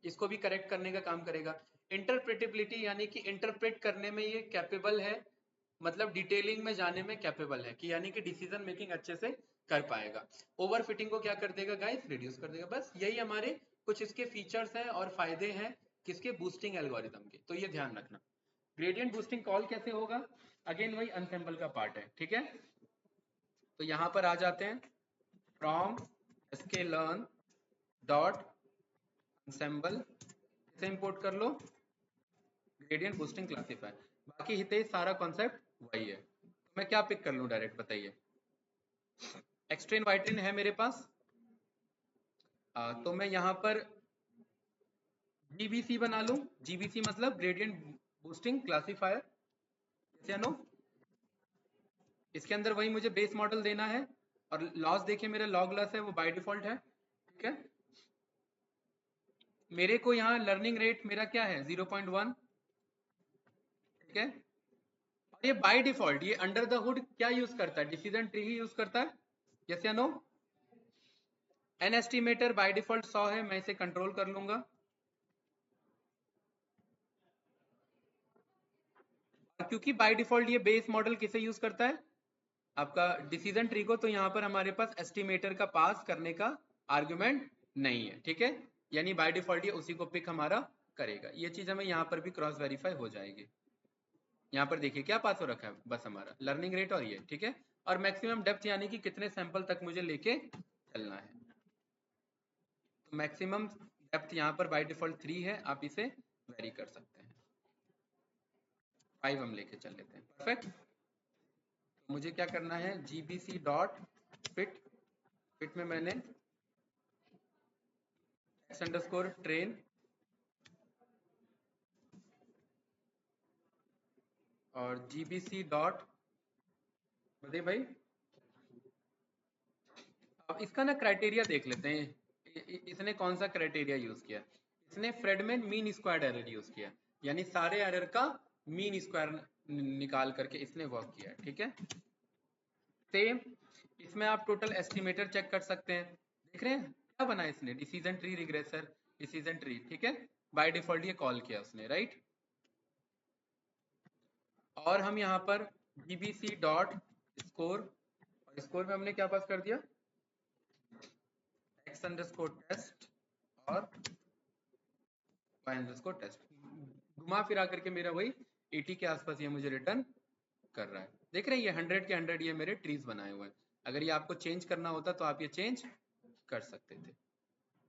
इसको भी करेक्ट करने का काम करेगा। इंटरप्रेटेबिलिटी यानी कि इंटरप्रेट करने में ये कैपेबल है, मतलब डिटेलिंग में जाने में कैपेबल है, कि यानी कि डिसीजन मेकिंग अच्छे से कर पाएगा। ओवर फिटिंग को क्या कर देगा गाइस, रिड्यूस कर देगा। बस यही हमारे कुछ इसके फीचर्स हैं और फायदे हैं किसके, बूस्टिंग एल्गोरिथम के। तो ये ध्यान रखना। ग्रेडियंट बूस्टिंग कॉल कैसे होगा, अगेन वही अनसैम्पल का पार्ट है, ठीक है। तो यहां पर आ जाते हैं, फ्रॉम sklearn डॉट ensemble, इसे इंपोर्ट कर लो, ग्रेडियंट बूस्टिंग क्लासीफायर। बाकी हितेश सारा कॉन्सेप्ट वही है। तो मैं क्या पिक कर लूं डायरेक्ट, बताइए। एक्सट्रेन वाइट्रेन है मेरे पास, तो मैं यहाँ पर GBC बना लूं। GBC मतलब ग्रेडियंट बूस्टिंग क्लासीफायर, जैसे नो। इसके अंदर वही मुझे बेस मॉडल देना है, और लॉस देखिए मेरा लॉग लॉस है, वो बाय डिफॉल्ट है, ठीक है। मेरे को यहाँ लर्निंग रेट मेरा क्या है, 0.1, ठीक है। और ये बाय डिफॉल्ट ये अंडर द हुड क्या यूज करता है, डिसीजन ट्री ही यूज करता है, यस या no. N estimator by default 100 है, मैं इसे कंट्रोल कर लूंगा। क्योंकि बाय डिफॉल्ट ये बेस मॉडल किसे यूज करता है, आपका डिसीजन ट्री को, तो यहाँ पर हमारे पास एस्टिमेटर का पास करने का आर्गुमेंट नहीं है, ठीक है। यानी बाय डिफॉल्ट ये उसी को पिक हमारा करेगा। ये चीज हमें यहाँ पर भी क्रॉस वेरीफाई हो जाएगी। यहाँ पर देखिए क्या पास हो रखा है, बस हमारा लर्निंग रेट और ये, ठीक है। और मैक्सिमम डेप्थ यानी कि कितने सैंपल तक मुझे लेके चलना है। तो मैक्सिमम डेप्थ यहाँ पर बाय डिफॉल्ट 3 है, आप इसे वेरी कर सकते हैं, 5 हम लेके चल लेते हैं, परफेक्ट। तो मुझे क्या करना है, GBC डॉट फिट, फिट में मैंने x_train और GBC डॉट, बताइए भाई। अब इसका ना क्राइटेरिया देख लेते हैं, इसने कौन सा क्राइटेरिया यूज किया। इसने Friedmann mean squared error use किया, यानी सारे एरर का मीन स्क्वायर निकाल करके इसने वर्क किया, ठीक है। सेम इसमें आप टोटल एस्टिमेटर चेक कर सकते हैं, देख रहे हैं क्या बना है इसने, decision tree regressor, decision tree, ठीक है। बाय डिफॉल्ट ये कॉल किया उसने, राइट। और हम यहाँ पर GBC डॉट स्कोर, और स्कोर में हमने क्या पास कर दिया, x_test और y_test, घुमा फिरा करके मेरा वही 80 के आसपास ये मुझे रिटर्न कर रहा है। देख रहे हैं ये 100 के 100 ये मेरे ट्रीज बनाए हुए हैं। अगर ये आपको चेंज करना होता तो आप ये चेंज कर सकते थे।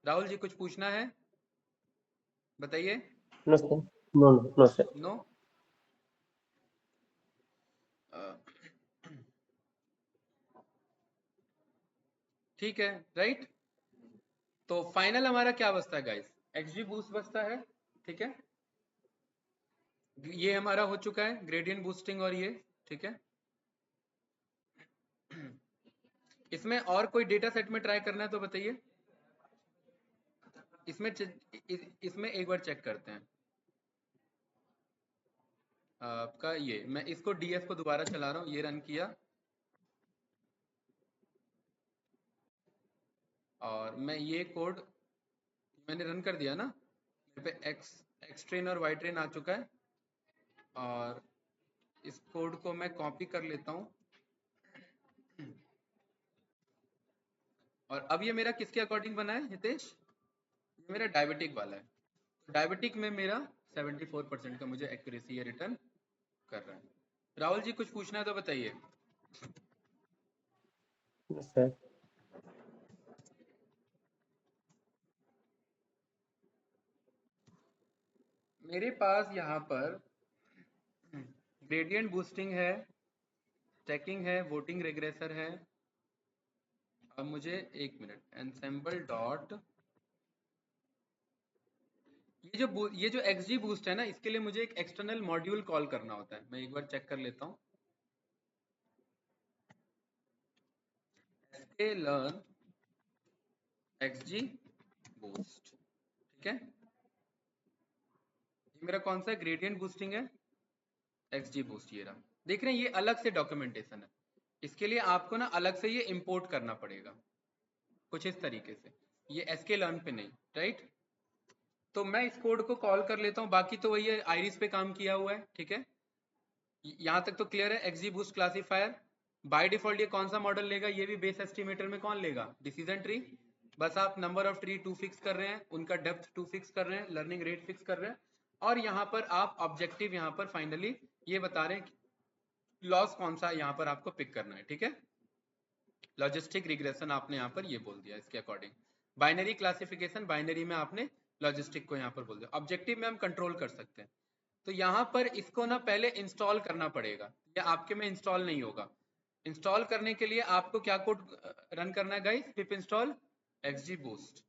राहुल जी कुछ पूछना है, बताइए। No sir, no no no sir. No, ठीक है, राइट। तो फाइनल हमारा क्या बचता है गाइस, XG बूस्ट बचता है, ठीक है। ये हमारा हो चुका है ग्रेडियंट बूस्टिंग और ये, ठीक है। इसमें और कोई डेटा सेट में ट्राई करना है तो बताइए। इसमें एक बार चेक करते हैं आपका ये, मैं इसको DF को दोबारा चला रहा हूँ, ये रन किया और मैं ये कोड मैंने रन कर दिया ना, मेरे पे एक्स ट्रेन और वाई ट्रेन आ चुका है, और इस कोड को मैं कॉपी कर लेता हूँ। और अब ये मेरा किसके अकॉर्डिंग बना है हितेश, ये मेरा डायबिटिक वाला है। डायबिटिक में मेरा 74% का मुझे एक्यूरेसी ये रिटर्न कर रहा है। राहुल जी कुछ पूछना है तो बताइए। सर मेरे पास यहाँ पर ग्रेडियंट बूस्टिंग है, स्टैकिंग है, वोटिंग रिग्रेसर है। अब मुझे एक मिनट, एनसेम्बल डॉट, ये जो XG बूस्ट है ना, इसके लिए मुझे एक एक्सटर्नल मॉड्यूल कॉल करना होता है। मैं एक बार चेक कर लेता हूँ, sklearn XG बूस्ट, ठीक है। ये मेरा कौन सा ग्रेडियंट बूस्टिंग है, XG बूस्ट, ये रहा। देख रहे हैं ये अलग से डॉक्यूमेंटेशन है, इसके लिए आपको ना अलग से ये इंपोर्ट करना पड़ेगा कुछ इस तरीके से, ये sklearn पे नहीं, राइट। तो मैं इस कोड को कॉल कर लेता हूँ, बाकी तो वही है, आइरिस पे काम किया हुआ है, ठीक है। यहाँ तक तो क्लियर है। एक्जीबूस्ट क्लासीफायर बाय डिफॉल्ट ये कौन सा मॉडल लेगा, ये भी बेस एस्टिमेटर में कौन लेगा, डिसीजन ट्री। बस आप नंबर ऑफ ट्री 2 फिक्स कर रहे हैं, उनका डेप्थ 2 फिक्स कर रहे हैं, लर्निंग रेट फिक्स कर रहे हैं, और यहाँ पर आप ऑब्जेक्टिव यहाँ पर फाइनली ये बता रहे हैं लॉस कौन सा यहाँ पर आपको पिक करना है, ठीक है। लॉजिस्टिक रिग्रेशन आपने यहाँ पर ये बोल दिया इसके अकॉर्डिंग। बाइनरी क्लासिफिकेशन, बाइनरी में आपने लॉजिस्टिक को यहाँ पर बोल दिया। ऑब्जेक्टिव में हम कंट्रोल कर सकते हैं। तो यहाँ पर इसको ना पहले इंस्टॉल करना पड़ेगा, या आपके में इंस्टॉल नहीं होगा। इंस्टॉल करने के लिए आपको क्या कोड रन करना है गाइस, पिप इंस्टॉल XGBoost,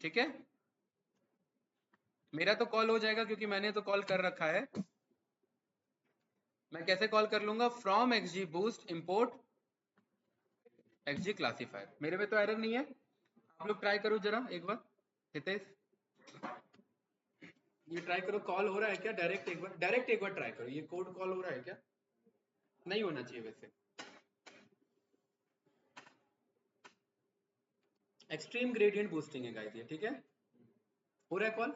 ठीक है। मेरा तो कॉल हो जाएगा क्योंकि मैंने तो कॉल कर रखा है। मैं कैसे कॉल कर लूंगा, from XGBoost import XG classifier. मेरे में तो एरर नहीं है, आप लोग ट्राई करो जरा एक बार। हितेश ये ट्राई करो, कॉल हो रहा है क्या, डायरेक्ट एक बार ट्राई करो, ये कोड कॉल हो रहा है क्या, नहीं होना चाहिए वैसे। एक्सट्रीम ग्रेडियंट बूस्टिंग है गाइस ये, ठीक है। हो रहा है call,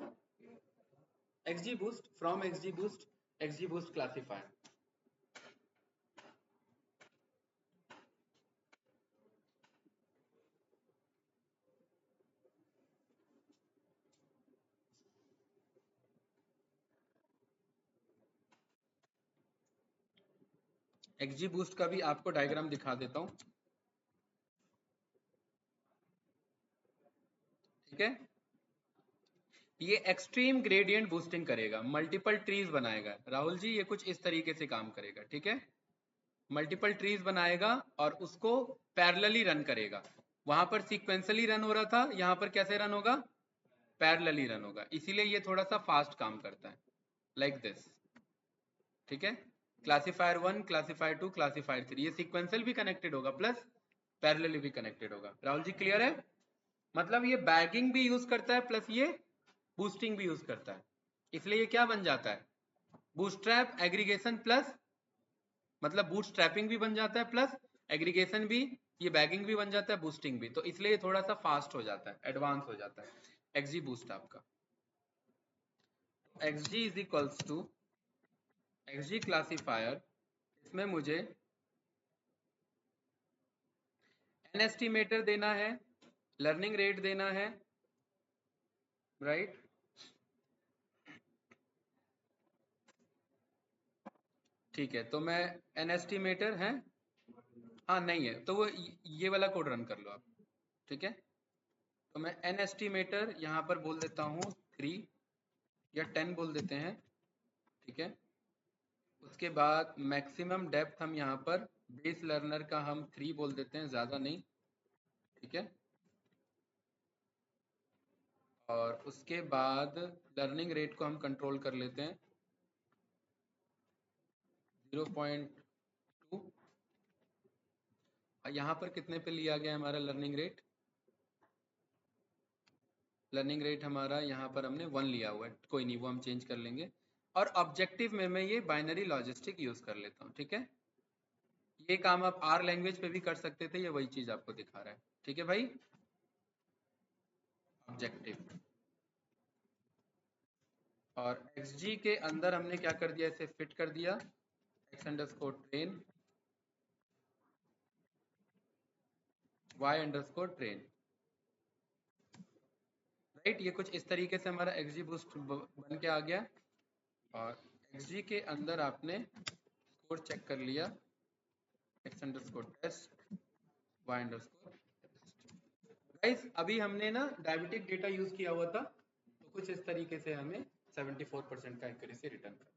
XGBoost from XGBoost classifier. XGBoost का भी आपको डायग्राम दिखा देता हूं, ठीक है। ये एक्सट्रीम ग्रेडियंट बूस्टिंग करेगा, मल्टीपल ट्रीज बनाएगा। राहुल जी ये कुछ इस तरीके से काम करेगा, ठीक है। मल्टीपल ट्रीज बनाएगा और उसको पैरेलली रन करेगा। वहां पर सीक्वेंशियली रन हो रहा था, यहाँ पर कैसे रन होगा, पैरेलली रन होगा। इसीलिए ये थोड़ा सा फास्ट काम करता है, लाइक दिस, ठीक है। क्लासीफायर 1, क्लासीफायर 2, क्लासीफायर 3, ये सीक्वेंशियल भी कनेक्टेड होगा प्लस पैरेलली भी कनेक्टेड होगा। राहुल जी क्लियर है, मतलब ये बैगिंग भी यूज करता है प्लस ये बूस्टिंग भी यूज करता है। इसलिए ये क्या बन जाता है, बूटस्ट्रैप एग्रीगेशन प्लस, मतलब बूटस्ट्रैपिंग भी बन जाता है प्लस एग्रीगेशन भी, ये बैगिंग भी बन जाता है, बूस्टिंग भी। तो इसलिए थोड़ा सा फास्ट हो जाता है, एडवांस हो जाता है XG बूस्ट आपका। XG is equals to XG classifier, इसमें मुझे एन एस्टिमेटर देना है, लर्निंग रेट देना है, राइट। ठीक है, तो मैं एन एस्टिमेटर है, हाँ नहीं है तो वो ये वाला कोड रन कर लो आप, ठीक है। तो मैं एन एस्टिमेटर यहाँ पर बोल देता हूँ 3 या 10 बोल देते हैं, ठीक है। उसके बाद मैक्सिमम डेप्थ हम यहाँ पर बेस लर्नर का हम 3 बोल देते हैं, ज़्यादा नहीं, ठीक है। और उसके बाद लर्निंग रेट को हम कंट्रोल कर लेते हैं 0.2। यहाँ पर कितने पे लिया गया हमारा लर्निंग रेट, लर्निंग रेट हमारा यहाँ पर हमने 1 लिया हुआ है, कोई नहीं वो हम चेंज कर लेंगे। और ऑब्जेक्टिव में मैं ये बाइनरी लॉजिस्टिक यूज कर लेता हूँ, ठीक है। ये काम आप R लैंग्वेज पे भी कर सकते थे, ये वही चीज आपको दिखा रहा है, ठीक है भाई। ऑब्जेक्टिव और XG के अंदर हमने क्या कर दिया, इसे फिट कर दिया x_train y_train, राइट। ये कुछ इस तरीके से हमारा XGBoost बन के आ गया। और XG के अंदर आपने स्कोर चेक कर लिया x_test y_test। गाइस अभी हमने ना डायबिटिक डेटा यूज किया हुआ था, तो कुछ इस तरीके से हमें 74% का एक्यूरेसी रिटर्न कर।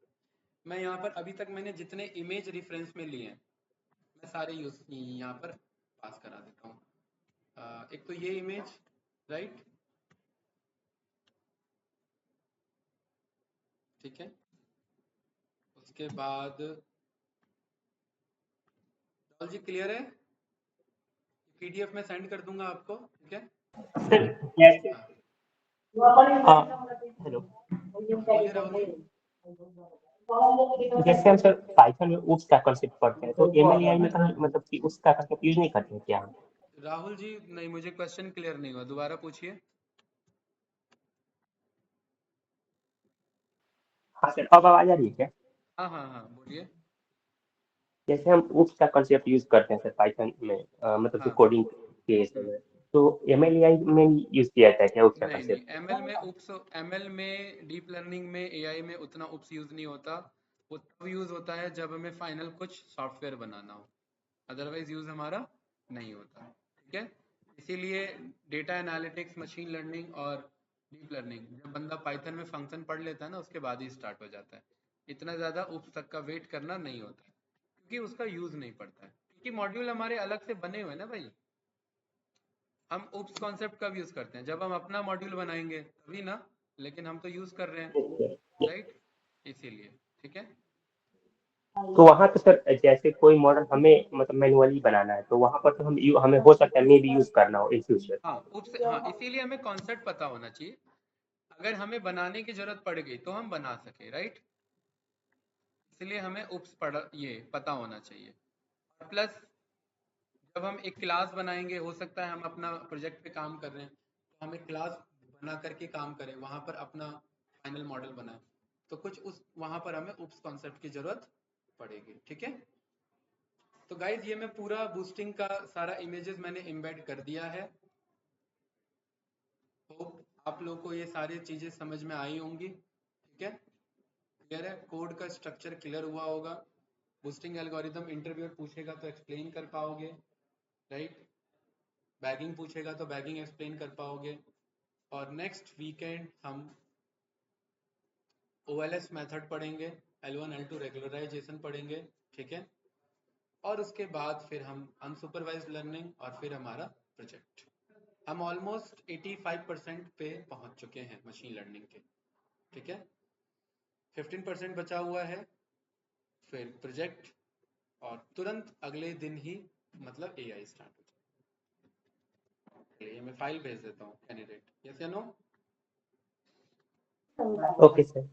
मैं यहाँ पर अभी तक मैंने जितने इमेज रेफरेंस में लिए हैं मैं सारे यूज यहाँ पर पास करा देता हूँ। एक तो ये इमेज, राइट, ठीक है। उसके बाद राहुल जी क्लियर है, PDF में सेंड कर दूंगा आपको, ठीक है। सर जैसे हेलो, बोलिए राहुल जी। जैसे हम सर पाइथन में उस का कंसेप्ट पढ़ते हैं, तो MLAI में कहीं मतलब कि उस का कंसेप्ट यूज नहीं करते हैं क्या हम? राहुल जी नहीं, मुझे क्वेश्चन क्लियर नहीं हुआ, दोबारा पूछिए। हाँ सर, अब आवाज आ रही है क्या? हाँ हाँ हाँ, बोलिए। जैसे हम उप्स का कंसेप्ट यूज करते हैं सर पाइथन में, मतलब जो हाँ। कोडिंग के हम्म। समय, तो एमएलएआई में यूज किया जाता है क्या उप्स का नहीं नहीं, कंसेप्ट? एमएल में, डीप लर्निंग में, एआई में उतना उप्स यूज नहीं होता। वो तब यूज होता है जब हमें फाइनल कुछ सॉफ्टवेयर बनाना हो, अदरवाइज यूज हमारा नहीं होता। ठीक है, इसीलिए डेटा एनालिटिक्स, मशीन लर्निंग और डीप लर्निंग जब बंदा पाइथन में फंक्शन पढ़ लेता है ना, उसके बाद ही स्टार्ट हो जाता है। इतना ज़्यादा उप्स तक का वेट करना नहीं होता है, क्योंकि उसका यूज नहीं पड़ता है, क्योंकि मॉड्यूल हमारे अलग से बने हुए हैं ना भाई। हम उप्स कॉन्सेप्ट कब यूज करते हैं? जब हम अपना मॉड्यूल बनाएंगे तभी ना, लेकिन हम तो यूज कर रहे हैं, राइट? इसीलिए। ठीक है। तो वहां तो सर जैसे कोई मॉडल हमें मतलब मैनुअली बनाना है, तो वहां पर तो हमें हो सकता है मे भी यूज करना हो इन फ्यूचर। हाँ उप्स, हाँ इसीलिए हमें कॉन्सेप्ट पता होना चाहिए। अगर हमें बनाने की जरूरत पड़ गई तो हम बना सके, राइट? इसलिए हमें उप्स पढ़ ये पता होना चाहिए। प्लस जब हम एक क्लास बनाएंगे, हो सकता है हम अपना प्रोजेक्ट पे काम कर रहे हैं तो हम एक क्लास बना करके काम करें, वहां पर अपना फाइनल मॉडल बनाए, तो कुछ उस वहां पर हमें उप्स कॉन्सेप्ट की जरूरत पड़ेगी। ठीक है। तो गाइज ये मैं पूरा बूस्टिंग का सारा इमेजेस मैंने एम्बेड कर दिया है। होप आप लोग को ये सारी चीजें समझ में आई होंगी। ठीक है, क्लियर है? कोड का स्ट्रक्चर क्लियर हुआ होगा। बूस्टिंग एल्गोरिदम इंटरव्यूअर पूछेगा तो एक्सप्लेन कर पाओगे, राइट? बैगिंग पूछेगा तो बैगिंग एक्सप्लेन कर पाओगे। और नेक्स्ट वीकेंड हम OLS मेथड पढ़ेंगे, L1 L2 रेगुलराइजेशन पढ़ेंगे। ठीक है, और उसके बाद फिर हम अनसुपरवाइज्ड लर्निंग और फिर हमारा प्रोजेक्ट। हम ऑलमोस्ट 85% पे पहुंच चुके हैं मशीन लर्निंग के। ठीक है, 15% बचा हुआ है, फिर प्रोजेक्ट, और तुरंत अगले दिन ही मतलब AI स्टार्ट हो जाए। मैं फाइल भेज देता हूँ कैंडिडेट, यस या नो? Okay sir.